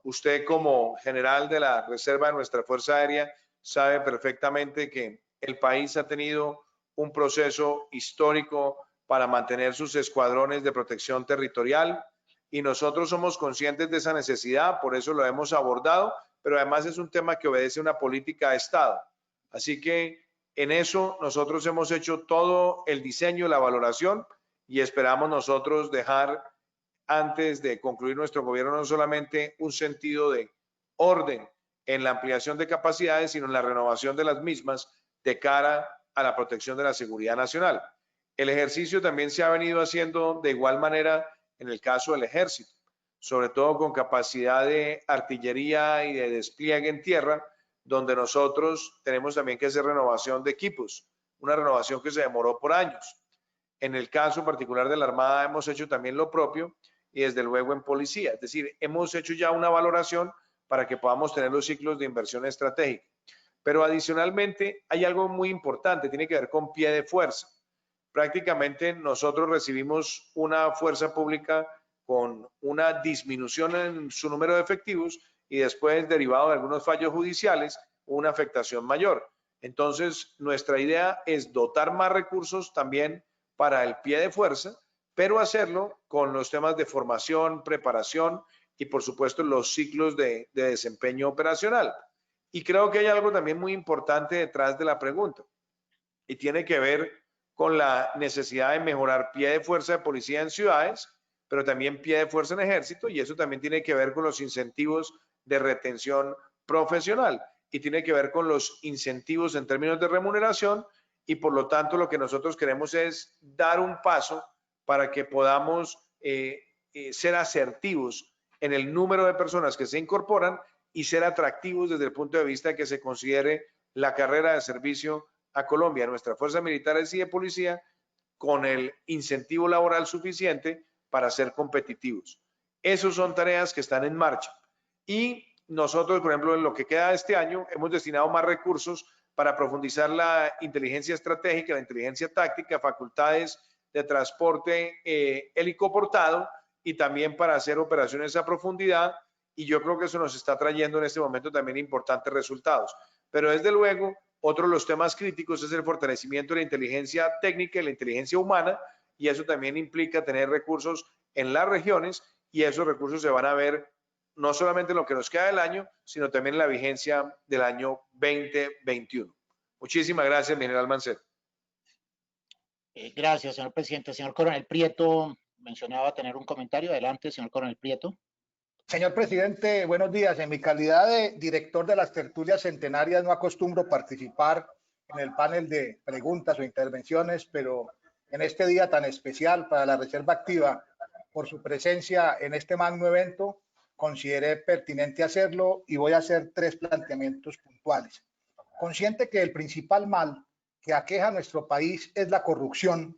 Usted, como general de la Reserva de nuestra Fuerza Aérea, sabe perfectamente que el país ha tenido un proceso histórico para mantener sus escuadrones de protección territorial y nosotros somos conscientes de esa necesidad, por eso lo hemos abordado, pero además es un tema que obedece a una política de Estado. Así que en eso nosotros hemos hecho todo el diseño, la valoración y esperamos nosotros dejar antes de concluir nuestro gobierno no solamente un sentido de orden en la ampliación de capacidades, sino en la renovación de las mismas de cara a la protección de la seguridad nacional. El ejercicio también se ha venido haciendo de igual manera en el caso del ejército, sobre todo con capacidad de artillería y de despliegue en tierra, donde nosotros tenemos también que hacer renovación de equipos, una renovación que se demoró por años. En el caso particular de la Armada hemos hecho también lo propio y desde luego en policía, es decir, hemos hecho ya una valoración para que podamos tener los ciclos de inversión estratégica. Pero adicionalmente hay algo muy importante, tiene que ver con pie de fuerza. Prácticamente nosotros recibimos una fuerza pública con una disminución en su número de efectivos y después, derivado de algunos fallos judiciales, una afectación mayor. Entonces, nuestra idea es dotar más recursos también para el pie de fuerza, pero hacerlo con los temas de formación, preparación y por supuesto los ciclos de desempeño operacional. Y creo que hay algo también muy importante detrás de la pregunta y tiene que ver con la necesidad de mejorar pie de fuerza de policía en ciudades, pero también pie de fuerza en ejército, y eso también tiene que ver con los incentivos de retención profesional y tiene que ver con los incentivos en términos de remuneración, y por lo tanto lo que nosotros queremos es dar un paso para que podamos ser asertivos en el número de personas que se incorporan y ser atractivos desde el punto de vista de que se considere la carrera de servicio a Colombia, a nuestras fuerzas militares y de policía, con el incentivo laboral suficiente para ser competitivos. Esas son tareas que están en marcha. Y nosotros, por ejemplo, en lo que queda de este año, hemos destinado más recursos para profundizar la inteligencia estratégica, la inteligencia táctica, facultades de transporte helicoportado y también para hacer operaciones a profundidad. Y yo creo que eso nos está trayendo en este momento también importantes resultados. Pero desde luego, otro de los temas críticos es el fortalecimiento de la inteligencia técnica y la inteligencia humana, y eso también implica tener recursos en las regiones, y esos recursos se van a ver no solamente en lo que nos queda del año, sino también en la vigencia del año 2021. Muchísimas gracias, general Mancera. Gracias, señor presidente. Señor Coronel Prieto mencionaba tener un comentario. Adelante, señor Coronel Prieto. Señor presidente, buenos días. En mi calidad de director de las tertulias centenarias no acostumbro participar en el panel de preguntas o intervenciones, pero en este día tan especial para la Reserva Activa, por su presencia en este magno evento, consideré pertinente hacerlo y voy a hacer 3 planteamientos puntuales. Consciente que el principal mal que aqueja a nuestro país es la corrupción,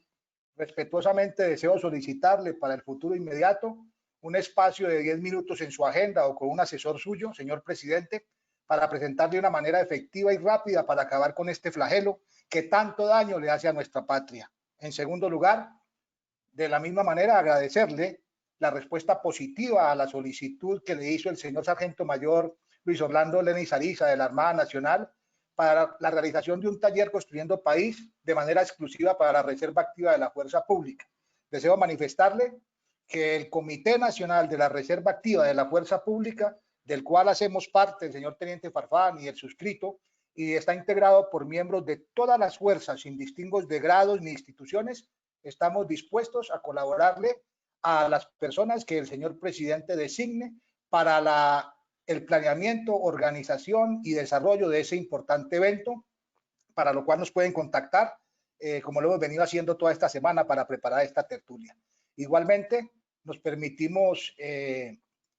respetuosamente deseo solicitarle para el futuro inmediato un espacio de 10 minutos en su agenda o con un asesor suyo, señor presidente, para presentar de una manera efectiva y rápida para acabar con este flagelo que tanto daño le hace a nuestra patria. En segundo lugar, de la misma manera, agradecerle la respuesta positiva a la solicitud que le hizo el señor Sargento Mayor Luis Orlando Lenis Ariza de la Armada Nacional para la realización de un taller Construyendo País de manera exclusiva para la Reserva Activa de la Fuerza Pública. Deseo manifestarle que el Comité Nacional de la Reserva Activa de la Fuerza Pública, del cual hacemos parte el señor Teniente Farfán y el suscrito, y está integrado por miembros de todas las fuerzas, sin distingos de grados ni instituciones, estamos dispuestos a colaborarle a las personas que el señor presidente designe para el planeamiento, organización y desarrollo de ese importante evento, para lo cual nos pueden contactar, como lo hemos venido haciendo toda esta semana para preparar esta tertulia. Igualmente, nos permitimos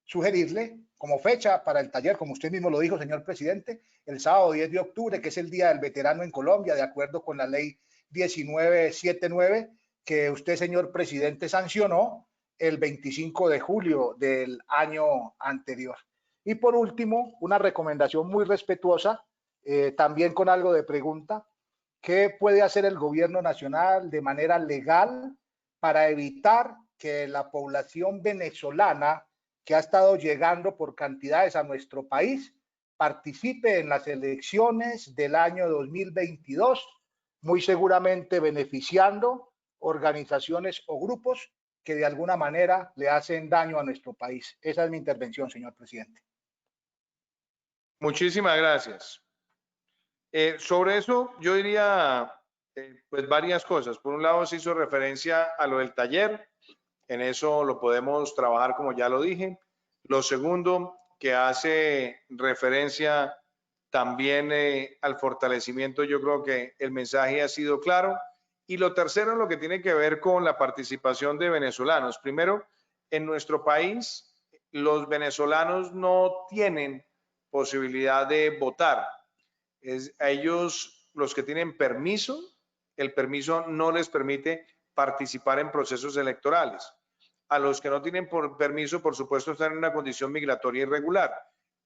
sugerirle como fecha para el taller, como usted mismo lo dijo, señor presidente, el sábado 10 de octubre, que es el Día del Veterano en Colombia, de acuerdo con la ley 1979, que usted, señor presidente, sancionó el 25 de julio del año anterior. Y por último, una recomendación muy respetuosa, también con algo de pregunta: ¿qué puede hacer el gobierno nacional de manera legal para evitar que la población venezolana que ha estado llegando por cantidades a nuestro país participe en las elecciones del año 2022, muy seguramente beneficiando organizaciones o grupos que de alguna manera le hacen daño a nuestro país? Esa es mi intervención, señor presidente. Muchísimas gracias. Sobre eso yo diría pues varias cosas. Por un lado se hizo referencia a lo del taller, en eso lo podemos trabajar como ya lo dije. Lo segundo, que hace referencia también al fortalecimiento, yo creo que el mensaje ha sido claro. Y lo tercero, lo que tiene que ver con la participación de venezolanos. Primero, en nuestro país los venezolanos no tienen posibilidad de votar. A ellos, los que tienen permiso, el permiso no les permite participar en procesos electorales. A los que no tienen permiso, por supuesto, están en una condición migratoria irregular.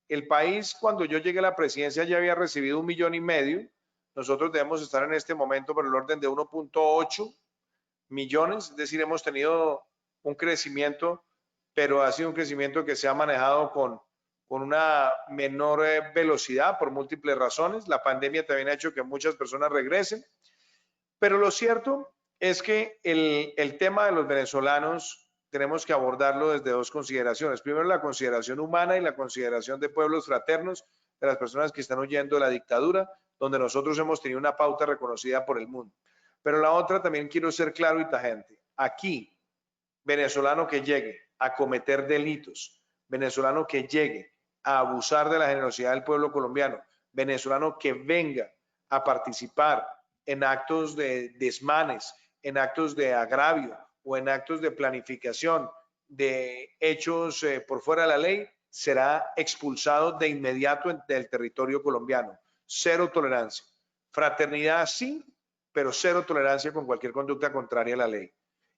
El país, cuando yo llegué a la presidencia, ya había recibido 1,5 millones. Nosotros debemos estar en este momento por el orden de 1.8 millones, es decir, hemos tenido un crecimiento, pero ha sido un crecimiento que se ha manejado con una menor velocidad por múltiples razones. La pandemia también ha hecho que muchas personas regresen, pero lo cierto es que el tema de los venezolanos tenemos que abordarlo desde dos consideraciones. Primero, la consideración humana y la consideración de pueblos fraternos, de las personas que están huyendo de la dictadura, donde nosotros hemos tenido una pauta reconocida por el mundo. Pero la otra, también quiero ser claro y tajante. Aquí, venezolano que llegue a cometer delitos, venezolano que llegue a abusar de la generosidad del pueblo colombiano, venezolano que venga a participar en actos de desmanes, en actos de agravio o en actos de planificación de hechos por fuera de la ley, será expulsado de inmediato del territorio colombiano. Cero tolerancia. Fraternidad sí, pero cero tolerancia con cualquier conducta contraria a la ley.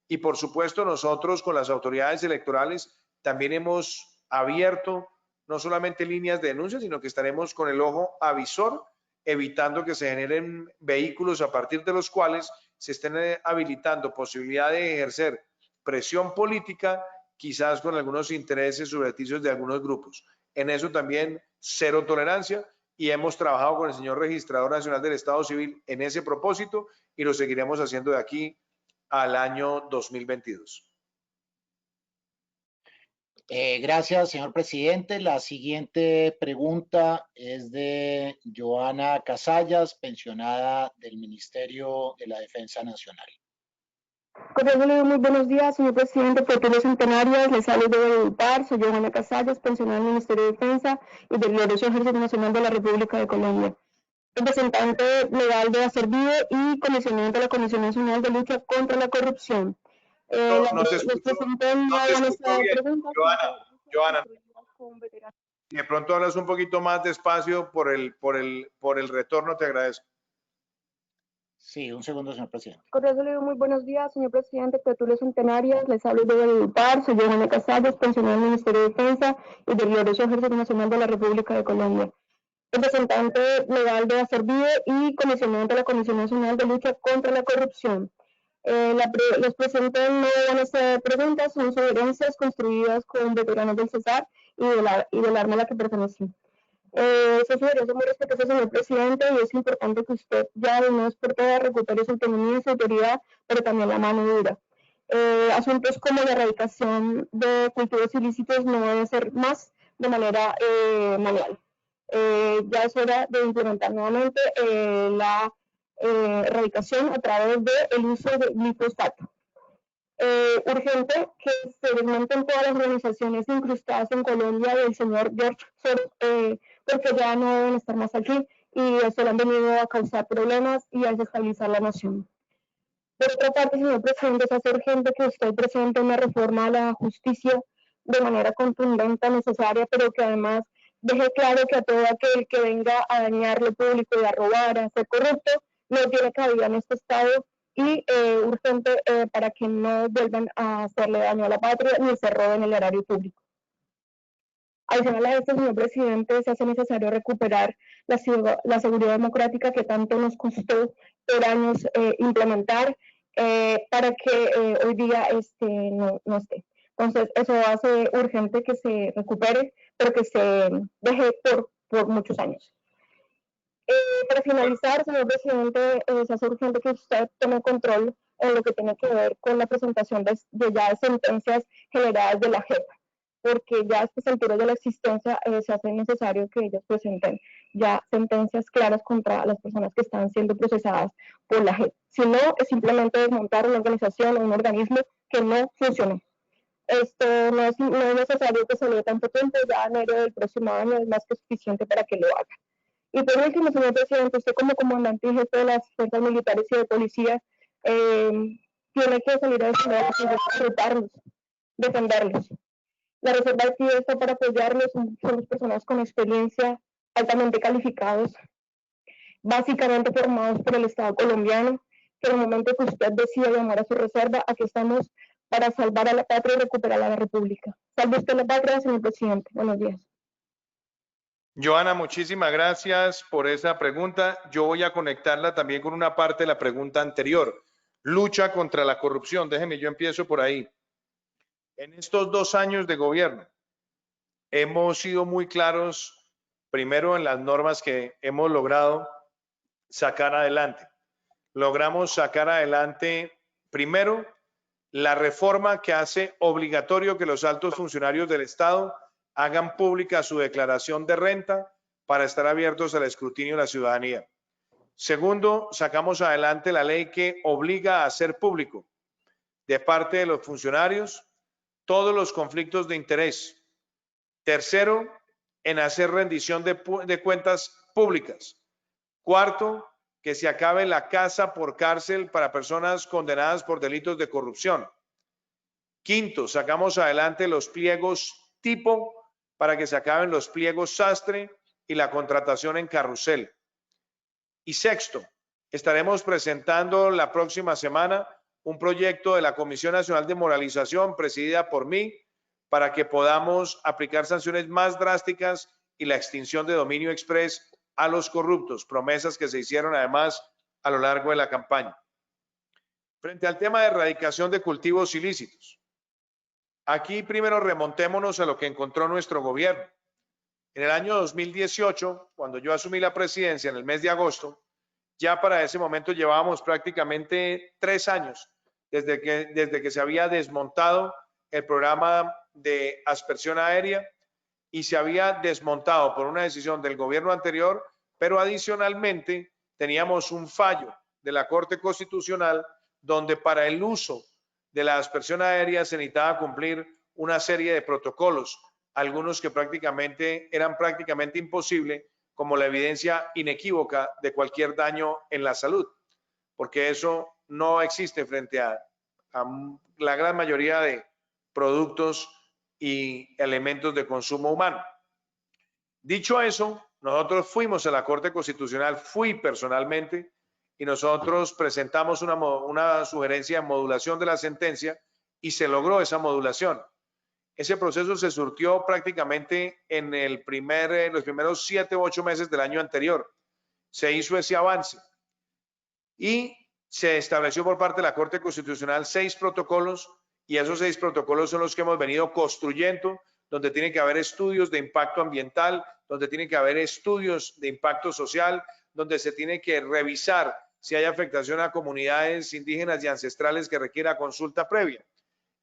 Y por supuesto nosotros con las autoridades electorales también hemos abierto no solamente líneas de denuncia, sino que estaremos con el ojo avisor, evitando que se generen vehículos a partir de los cuales se estén habilitando posibilidad de ejercer presión política, quizás con algunos intereses subrepticios de algunos grupos. En eso también cero tolerancia, y hemos trabajado con el señor Registrador Nacional del Estado Civil en ese propósito y lo seguiremos haciendo de aquí al año 2022. Gracias, señor presidente. La siguiente pregunta es de Joana Casallas, pensionada del Ministerio de la Defensa Nacional. Cordialmente, muy buenos días, señor presidente, futuros centenarios. Les saludo de Valledupar. Soy Joana Casallas, pensionada del Ministerio de Defensa y del Glorioso Ejército Nacional de la República de Colombia. Representante legal de Acervive y comisionado de la Comisión Nacional de Lucha contra la Corrupción. No te escucho bien, Joana. Si de pronto hablas un poquito más despacio por el retorno, te agradezco. Sí, un segundo, señor presidente. Cordialmente, muy buenos días, señor presidente, futuros centenarios. Les saludo de Valledupar. Soy Joana Casallas, pensionada del Ministerio de Defensa y del Glorioso Ejército Nacional de la República de Colombia. Representante legal de Acervive y comisionado de la Comisión Nacional de Lucha contra la Corrupción. Los presentes no van a ser preguntas, son sugerencias construidas con veteranos del Cesar y del arma a la que pertenecí. Esas sugerencias son muy respetuosas, señor presidente, y es importante que usted ya de una vez por todas recupere su autonomía y su autoridad, pero también la mano dura. Asuntos como la erradicación de cultivos ilícitos no deben ser más de manera manual. Ya es hora de implementar nuevamente la erradicación a través del uso de glifosato. Urgente que se desmonten todas las organizaciones incrustadas en Colombia del señor George Soros, porque ya no deben estar más aquí y solo han venido a causar problemas y a desestabilizar la nación. Por otra parte, señor presidente, es hacer urgente que usted presente una reforma a la justicia de manera contundente, necesaria, pero que además deje claro que a todo aquel que venga a dañar lo público y a robar, a ser corrupto, no tiene cabida en este Estado, y urgente para que no vuelvan a hacerle daño a la patria ni se roben el erario público. Adicional a esto, señor presidente, se hace necesario recuperar la seguridad democrática que tanto nos costó por años implementar para que hoy día no esté. Entonces, eso hace urgente que se recupere, pero que se deje por muchos años. Para finalizar, señor presidente, se hace urgente que usted tome control en lo que tiene que ver con la presentación de ya sentencias generadas de la JEP, porque ya a estas alturas de la existencia se hace necesario que ellos presenten ya sentencias claras contra las personas que están siendo procesadas por la JEP. Si no, es simplemente desmontar una organización o un organismo que no funcionó. Esto no es necesario que se le dé tanto tiempo, ya enero del próximo año es más que suficiente para que lo haga. Y por último, señor presidente, usted como comandante y jefe de las fuerzas militares y de policía tiene que salir a defenderlos. La Reserva Activa está para apoyarlos, somos personas con experiencia, altamente calificados, básicamente formados por el Estado colombiano, que en el momento que usted decida llamar a su reserva, aquí estamos para salvar a la patria y recuperar a la República. Salve usted la patria, señor presidente. Buenos días. Joana, muchísimas gracias por esa pregunta. Yo voy a conectarla también con una parte de la pregunta anterior. Lucha contra la corrupción. Déjeme, yo empiezo por ahí. En estos 2 años de gobierno hemos sido muy claros, primero en las normas que hemos logrado sacar adelante. Logramos sacar adelante Primero, la reforma que hace obligatorio que los altos funcionarios del Estado hagan pública su declaración de renta para estar abiertos al escrutinio de la ciudadanía. Segundo, sacamos adelante la ley que obliga a hacer público de parte de los funcionarios todos los conflictos de interés. Tercero, en hacer rendición de cuentas públicas. Cuarto, que se acabe la casa por cárcel para personas condenadas por delitos de corrupción. Quinto, sacamos adelante los pliegos tipo para que se acaben los pliegos sastre y la contratación en carrusel. Y sexto, estaremos presentando la próxima semana un proyecto de la Comisión Nacional de Moralización presidida por mí para que podamos aplicar sanciones más drásticas y la extinción de dominio express a los corruptos, promesas que se hicieron además a lo largo de la campaña. Frente al tema de erradicación de cultivos ilícitos, aquí primero remontémonos a lo que encontró nuestro gobierno. En el año 2018, cuando yo asumí la presidencia en el mes de agosto, ya para ese momento llevábamos prácticamente 3 años desde que se había desmontado el programa de aspersión aérea y se había desmontado por una decisión del gobierno anterior, pero adicionalmente teníamos un fallo de la Corte Constitucional donde para el uso de la aspersión aérea se necesitaba cumplir una serie de protocolos, algunos que eran prácticamente imposibles, como la evidencia inequívoca de cualquier daño en la salud, porque eso no existe frente a la gran mayoría de productos y elementos de consumo humano. Dicho eso, nosotros fuimos a la Corte Constitucional, fui personalmente, y nosotros presentamos una sugerencia de modulación de la sentencia y se logró esa modulación. Ese proceso se surtió prácticamente en los primeros 7 u 8 meses del año anterior. Se hizo ese avance y se estableció por parte de la Corte Constitucional 6 protocolos y esos 6 protocolos son los que hemos venido construyendo, donde tiene que haber estudios de impacto ambiental, donde tiene que haber estudios de impacto social, donde se tiene que revisar si hay afectación a comunidades indígenas y ancestrales que requiera consulta previa.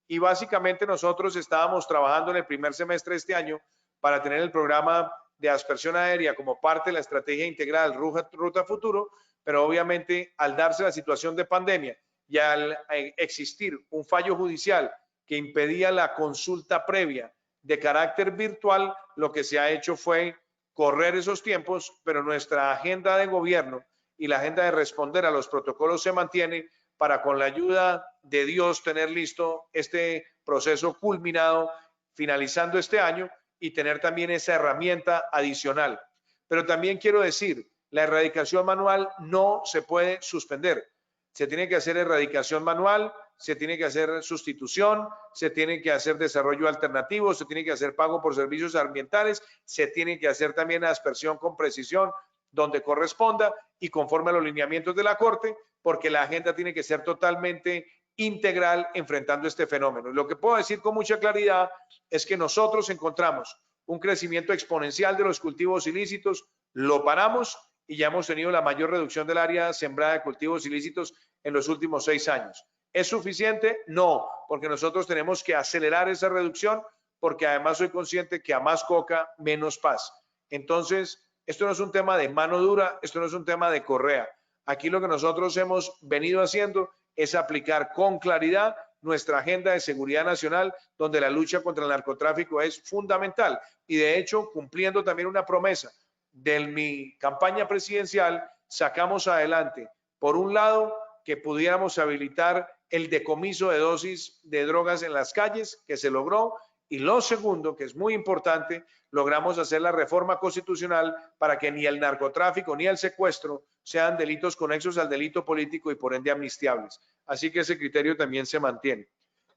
Y básicamente nosotros estábamos trabajando en el primer semestre de este año para tener el programa de aspersión aérea como parte de la estrategia integral Ruta Futuro, pero obviamente al darse la situación de pandemia y al existir un fallo judicial que impedía la consulta previa de carácter virtual, lo que se ha hecho fue correr esos tiempos, pero nuestra agenda de gobierno y la agenda de responder a los protocolos se mantiene para, con la ayuda de Dios, tener listo este proceso culminado, finalizando este año, y tener también esa herramienta adicional. Pero también quiero decir, la erradicación manual no se puede suspender. Se tiene que hacer erradicación manual, se tiene que hacer sustitución, se tiene que hacer desarrollo alternativo, se tiene que hacer pago por servicios ambientales, se tiene que hacer también aspersión con precisión donde corresponda y conforme a los lineamientos de la Corte, porque la agenda tiene que ser totalmente integral enfrentando este fenómeno. Y lo que puedo decir con mucha claridad es que nosotros encontramos un crecimiento exponencial de los cultivos ilícitos, lo paramos y ya hemos tenido la mayor reducción del área sembrada de cultivos ilícitos en los últimos 6 años. ¿Es suficiente? No, porque nosotros tenemos que acelerar esa reducción, porque además soy consciente que a más coca, menos paz. Entonces, esto no es un tema de mano dura, esto no es un tema de correa. Aquí lo que nosotros hemos venido haciendo es aplicar con claridad nuestra agenda de seguridad nacional, donde la lucha contra el narcotráfico es fundamental. Y de hecho, cumpliendo también una promesa de mi campaña presidencial, sacamos adelante, por un lado, que pudiéramos habilitar el decomiso de dosis de drogas en las calles, que se logró, y lo segundo, que es muy importante, logramos hacer la reforma constitucional para que ni el narcotráfico ni el secuestro sean delitos conexos al delito político y por ende amnistiables. Así que ese criterio también se mantiene.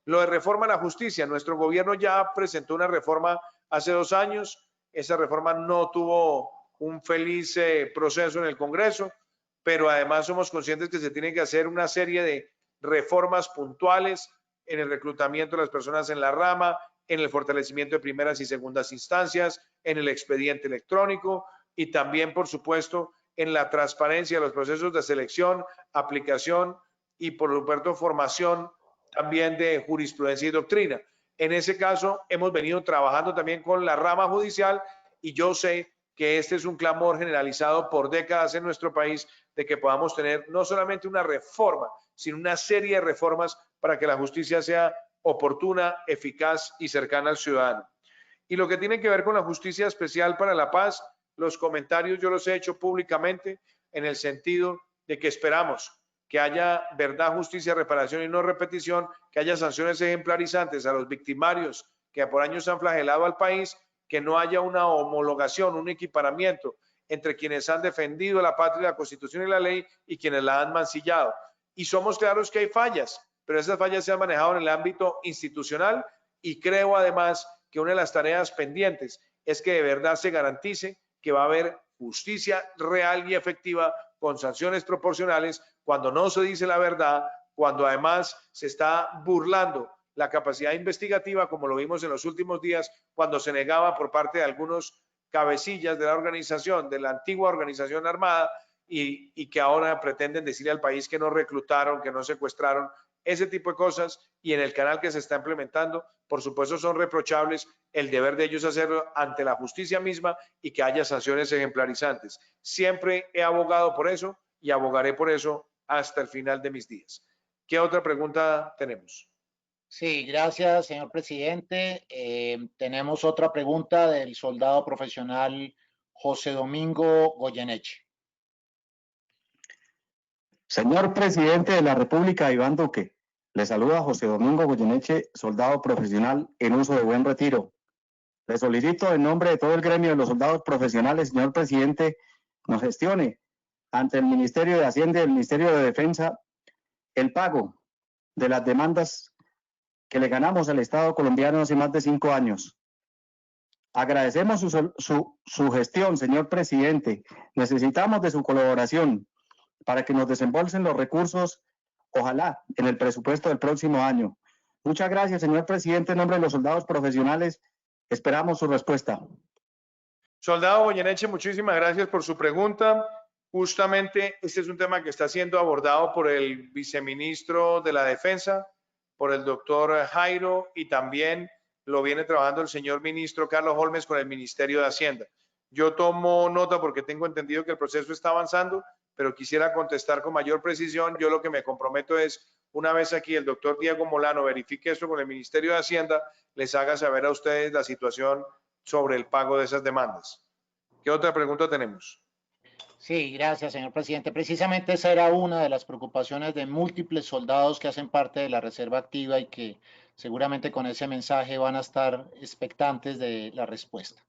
Lo de reforma a la justicia, nuestro gobierno ya presentó una reforma hace 2 años, esa reforma no tuvo un feliz proceso en el Congreso, pero además somos conscientes que se tiene que hacer una serie de reformas puntuales en el reclutamiento de las personas en la rama, en el fortalecimiento de primeras y segundas instancias, en el expediente electrónico y también, por supuesto, en la transparencia de los procesos de selección, aplicación y por supuesto formación también de jurisprudencia y doctrina. En ese caso, hemos venido trabajando también con la rama judicial y yo sé que este es un clamor generalizado por décadas en nuestro país de que podamos tener no solamente una reforma, sino una serie de reformas para que la justicia sea oportuna, eficaz y cercana al ciudadano. Y lo que tiene que ver con la Justicia Especial para la Paz, los comentarios yo los he hecho públicamente en el sentido de que esperamos que haya verdad, justicia, reparación y no repetición, que haya sanciones ejemplarizantes a los victimarios que por años han flagelado al país, que no haya una homologación, un equiparamiento entre quienes han defendido la patria, la Constitución y la ley y quienes la han mancillado. Y somos claros que hay fallas, pero esas fallas se han manejado en el ámbito institucional y creo además que una de las tareas pendientes es que de verdad se garantice que va a haber justicia real y efectiva con sanciones proporcionales cuando no se dice la verdad, cuando además se está burlando la capacidad investigativa, como lo vimos en los últimos días, cuando se negaba por parte de algunos cabecillas de la organización, de la antigua organización armada, y que ahora pretenden decirle al país que no reclutaron, que no secuestraron, ese tipo de cosas, y en el canal que se está implementando, por supuesto son reprochables, el deber de ellos hacerlo ante la justicia misma y que haya sanciones ejemplarizantes. Siempre he abogado por eso y abogaré por eso hasta el final de mis días. ¿Qué otra pregunta tenemos? Sí, gracias, señor presidente. Tenemos otra pregunta del soldado profesional José Domingo Goyeneche. Señor presidente de la República, Iván Duque, le saluda José Domingo Goyeneche, soldado profesional en uso de buen retiro. Le solicito en nombre de todo el gremio de los soldados profesionales, señor presidente, nos gestione ante el Ministerio de Hacienda y el Ministerio de Defensa el pago de las demandas que le ganamos al Estado colombiano hace más de 5 años. Agradecemos su gestión, señor presidente. Necesitamos de su colaboración para que nos desembolsen los recursos, ojalá, en el presupuesto del próximo año. Muchas gracias, señor presidente, en nombre de los soldados profesionales. Esperamos su respuesta. Soldado Goyeneche, muchísimas gracias por su pregunta. Justamente este es un tema que está siendo abordado por el viceministro de la Defensa, por el doctor Jairo, y también lo viene trabajando el señor ministro Carlos Holmes con el Ministerio de Hacienda. Yo tomo nota porque tengo entendido que el proceso está avanzando, pero quisiera contestar con mayor precisión. Yo lo que me comprometo es, una vez aquí el doctor Diego Molano verifique esto con el Ministerio de Hacienda, les haga saber a ustedes la situación sobre el pago de esas demandas. ¿Qué otra pregunta tenemos? Sí, gracias, señor presidente. Precisamente esa era una de las preocupaciones de múltiples soldados que hacen parte de la Reserva Activa y que seguramente con ese mensaje van a estar expectantes de la respuesta.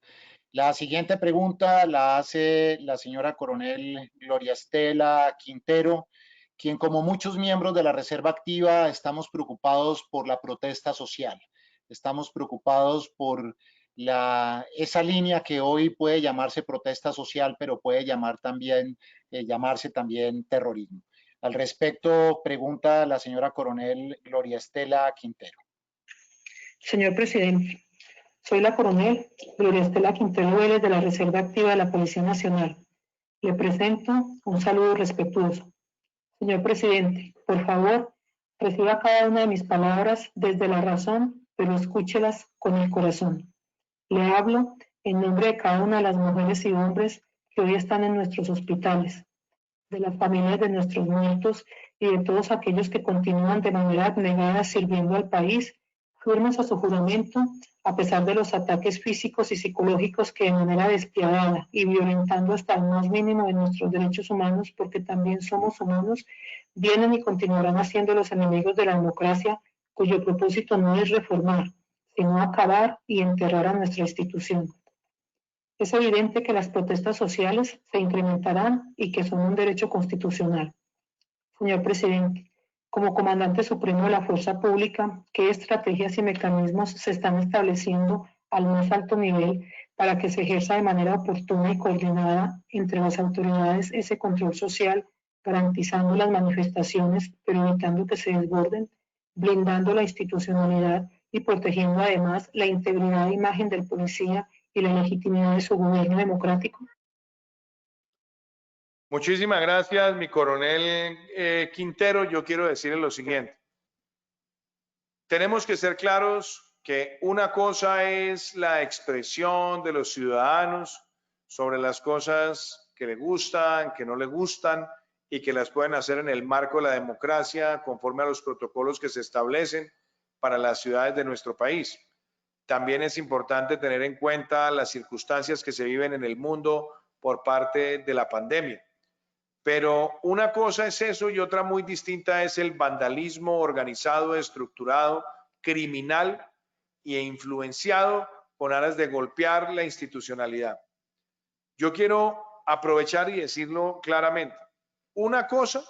La siguiente pregunta la hace la señora coronel Gloria Estela Quintero, quien como muchos miembros de la Reserva Activa estamos preocupados por la protesta social. Estamos preocupados por esa línea que hoy puede llamarse protesta social, pero puede llamarse también terrorismo. Al respecto, pregunta la señora coronel Gloria Estela Quintero. Señor presidente, soy la coronel Gloria Estela Quintero Vélez de la Reserva Activa de la Policía Nacional. Le presento un saludo respetuoso. Señor presidente, por favor, reciba cada una de mis palabras desde la razón, pero escúchelas con el corazón. Le hablo en nombre de cada una de las mujeres y hombres que hoy están en nuestros hospitales, de las familias de nuestros muertos y de todos aquellos que continúan de manera abnegada sirviendo al país, firmes a su juramento, a pesar de los ataques físicos y psicológicos que de manera despiadada y violentando hasta el más mínimo de nuestros derechos humanos, porque también somos humanos, vienen y continuarán siendo los enemigos de la democracia, cuyo propósito no es reformar, sino acabar y enterrar a nuestra institución. Es evidente que las protestas sociales se incrementarán y que son un derecho constitucional. Señor presidente, como comandante supremo de la fuerza pública, ¿qué estrategias y mecanismos se están estableciendo al más alto nivel para que se ejerza de manera oportuna y coordinada entre las autoridades ese control social, garantizando las manifestaciones, pero evitando que se desborden, blindando la institucionalidad y protegiendo además la integridad e imagen del policía y la legitimidad de su gobierno democrático? Muchísimas gracias, mi coronel Quintero. Yo quiero decirle lo siguiente. Tenemos que ser claros que una cosa es la expresión de los ciudadanos sobre las cosas que le gustan, que no le gustan y que las pueden hacer en el marco de la democracia conforme a los protocolos que se establecen para las ciudades de nuestro país. También es importante tener en cuenta las circunstancias que se viven en el mundo por parte de la pandemia. Pero una cosa es eso y otra muy distinta es el vandalismo organizado, estructurado, criminal e influenciado con aras de golpear la institucionalidad. Yo quiero aprovechar y decirlo claramente. Una cosa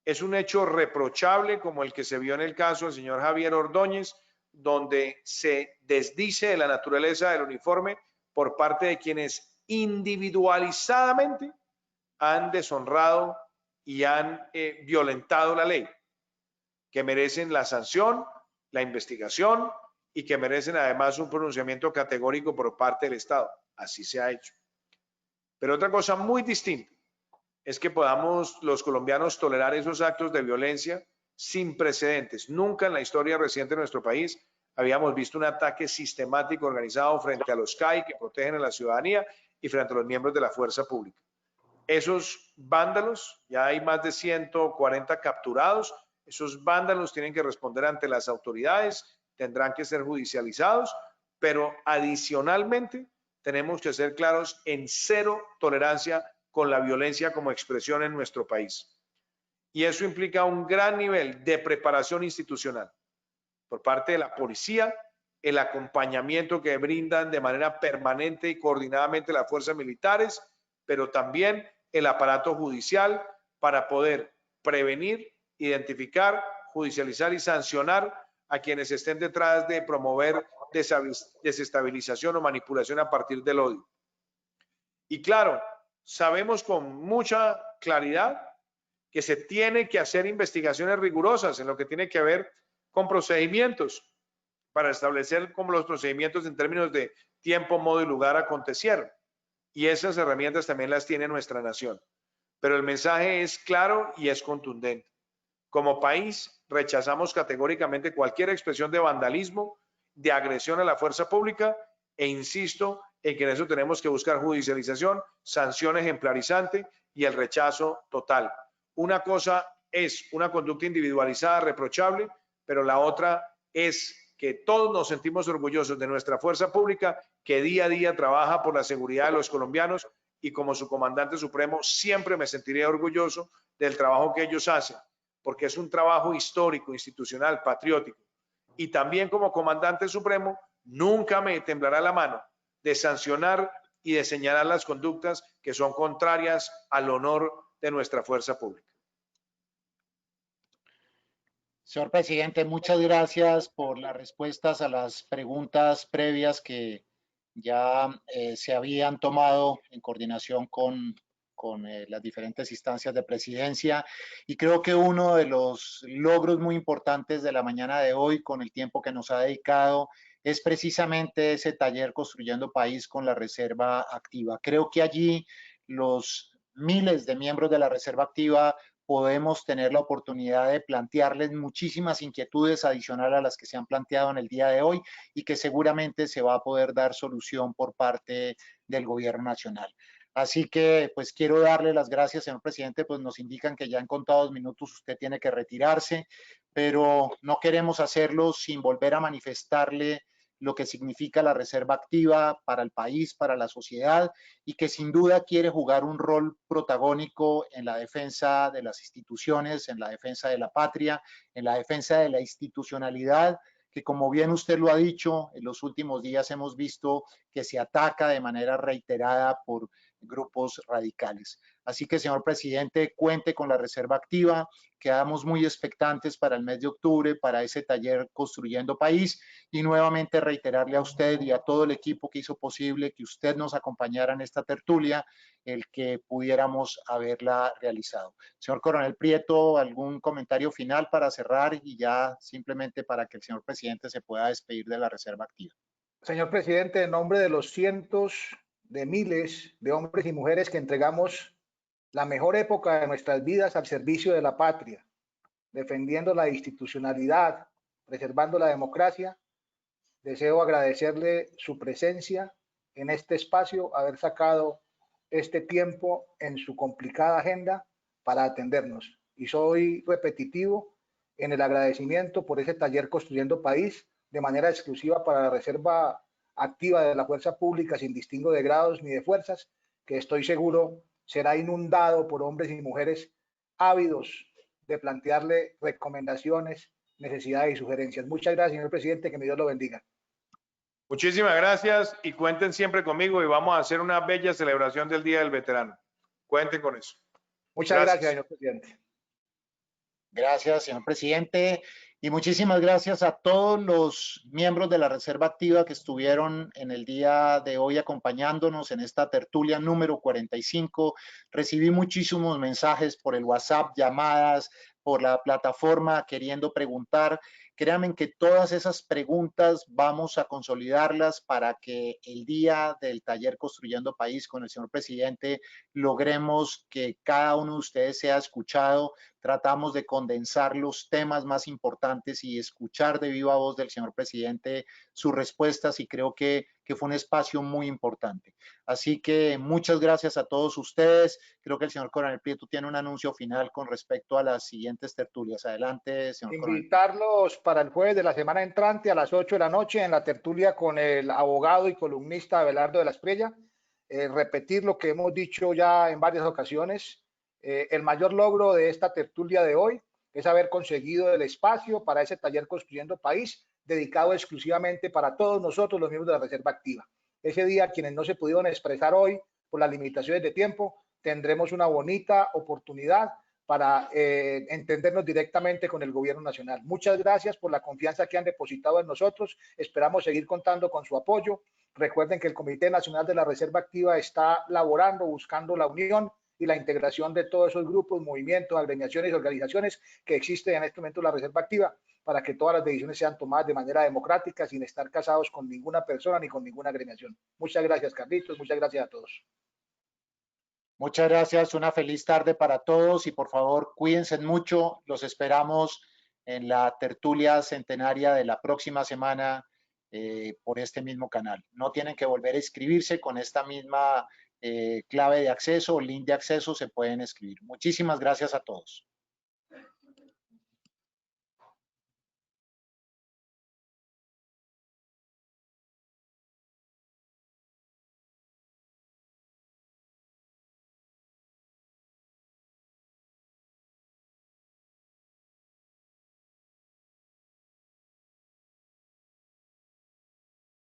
es un hecho reprochable como el que se vio en el caso del señor Javier Ordóñez, donde se desdice de la naturaleza del uniforme por parte de quienes individualizadamente han deshonrado y han violentado la ley, que merecen la sanción, la investigación y que merecen además un pronunciamiento categórico por parte del Estado. Así se ha hecho. Pero otra cosa muy distinta es que podamos los colombianos tolerar esos actos de violencia sin precedentes. Nunca en la historia reciente de nuestro país habíamos visto un ataque sistemático organizado frente a los CAI que protegen a la ciudadanía y frente a los miembros de la fuerza pública. Esos vándalos, ya hay más de 140 capturados, esos vándalos tienen que responder ante las autoridades, tendrán que ser judicializados, pero adicionalmente tenemos que ser claros en cero tolerancia con la violencia como expresión en nuestro país. Y eso implica un gran nivel de preparación institucional por parte de la policía, el acompañamiento que brindan de manera permanente y coordinadamente las fuerzas militares, pero también el aparato judicial para poder prevenir, identificar, judicializar y sancionar a quienes estén detrás de promover desestabilización o manipulación a partir del odio. Y claro, sabemos con mucha claridad que se tiene que hacer investigaciones rigurosas en lo que tiene que ver con procedimientos para establecer cómo los procedimientos en términos de tiempo, modo y lugar acontecieron. Y esas herramientas también las tiene nuestra nación. Pero el mensaje es claro y es contundente. Como país, rechazamos categóricamente cualquier expresión de vandalismo, de agresión a la fuerza pública e insisto en que en eso tenemos que buscar judicialización, sanción ejemplarizante y el rechazo total. Una cosa es una conducta individualizada reprochable, pero la otra es que todos nos sentimos orgullosos de nuestra fuerza pública que día a día trabaja por la seguridad de los colombianos y como su comandante supremo siempre me sentiré orgulloso del trabajo que ellos hacen, porque es un trabajo histórico, institucional, patriótico. Y también como comandante supremo nunca me temblará la mano de sancionar y de señalar las conductas que son contrarias al honor de nuestra fuerza pública. Señor presidente, muchas gracias por las respuestas a las preguntas previas que ya se habían tomado en coordinación con las diferentes instancias de presidencia. Y creo que uno de los logros muy importantes de la mañana de hoy, con el tiempo que nos ha dedicado, es precisamente ese taller Construyendo País con la Reserva Activa. Creo que allí los miles de miembros de la Reserva Activa podemos tener la oportunidad de plantearles muchísimas inquietudes adicionales a las que se han planteado en el día de hoy y que seguramente se va a poder dar solución por parte del gobierno nacional. Así que pues quiero darle las gracias, señor presidente, pues nos indican que ya en contados minutos usted tiene que retirarse, pero no queremos hacerlo sin volver a manifestarle lo que significa la reserva activa para el país, para la sociedad, y que sin duda quiere jugar un rol protagónico en la defensa de las instituciones, en la defensa de la patria, en la defensa de la institucionalidad, que como bien usted lo ha dicho, en los últimos días hemos visto que se ataca de manera reiterada por grupos radicales. Así que, señor presidente, cuente con la reserva activa. Quedamos muy expectantes para el mes de octubre, para ese taller Construyendo País, y nuevamente reiterarle a usted y a todo el equipo que hizo posible que usted nos acompañara en esta tertulia, el que pudiéramos haberla realizado. Señor Coronel Prieto, ¿algún comentario final para cerrar y ya simplemente para que el señor presidente se pueda despedir de la reserva activa? Señor presidente, en nombre de los cientos de miles de hombres y mujeres que entregamos la mejor época de nuestras vidas al servicio de la patria, defendiendo la institucionalidad, preservando la democracia. Deseo agradecerle su presencia en este espacio, haber sacado este tiempo en su complicada agenda para atendernos. Y soy repetitivo en el agradecimiento por ese taller Construyendo País, de manera exclusiva para la Reserva Activa de la Fuerza Pública, sin distingo de grados ni de fuerzas, que estoy seguro será inundado por hombres y mujeres ávidos de plantearle recomendaciones, necesidades y sugerencias. Muchas gracias, señor presidente, que mi Dios lo bendiga. Muchísimas gracias y cuenten siempre conmigo y vamos a hacer una bella celebración del Día del Veterano. Cuenten con eso. Muchas gracias, señor presidente. Gracias, señor presidente. Y muchísimas gracias a todos los miembros de la Reserva Activa que estuvieron en el día de hoy acompañándonos en esta tertulia número 45. Recibí muchísimos mensajes por el WhatsApp, llamadas, por la plataforma queriendo preguntar. Créanme que todas esas preguntas vamos a consolidarlas para que el día del taller Construyendo País con el señor presidente logremos que cada uno de ustedes sea escuchado. Tratamos de condensar los temas más importantes y escuchar de viva voz del señor presidente sus respuestas y creo que fue un espacio muy importante. Así que muchas gracias a todos ustedes. Creo que el señor Coronel Prieto tiene un anuncio final con respecto a las siguientes tertulias. Adelante, señor Coronel. Invitarlos para el jueves de la semana entrante a las 8 de la noche en la tertulia con el abogado y columnista Abelardo de la Espriella. Repetir lo que hemos dicho ya en varias ocasiones. El mayor logro de esta tertulia de hoy es haber conseguido el espacio para ese taller Construyendo País, dedicado exclusivamente para todos nosotros, los miembros de la Reserva Activa. Ese día, quienes no se pudieron expresar hoy por las limitaciones de tiempo, tendremos una bonita oportunidad para entendernos directamente con el gobierno nacional. Muchas gracias por la confianza que han depositado en nosotros. Esperamos seguir contando con su apoyo. Recuerden que el Comité Nacional de la Reserva Activa está laborando, buscando la unión y la integración de todos esos grupos, movimientos, agremiaciones y organizaciones que existen en este momento en la Reserva Activa para que todas las decisiones sean tomadas de manera democrática sin estar casados con ninguna persona ni con ninguna agremiación. Muchas gracias, Carlitos. Muchas gracias a todos. Muchas gracias. Una feliz tarde para todos y por favor cuídense mucho. Los esperamos en la tertulia centenaria de la próxima semana por este mismo canal. No tienen que volver a inscribirse con esta misma clave de acceso o link de acceso, se pueden escribir. Muchísimas gracias a todos.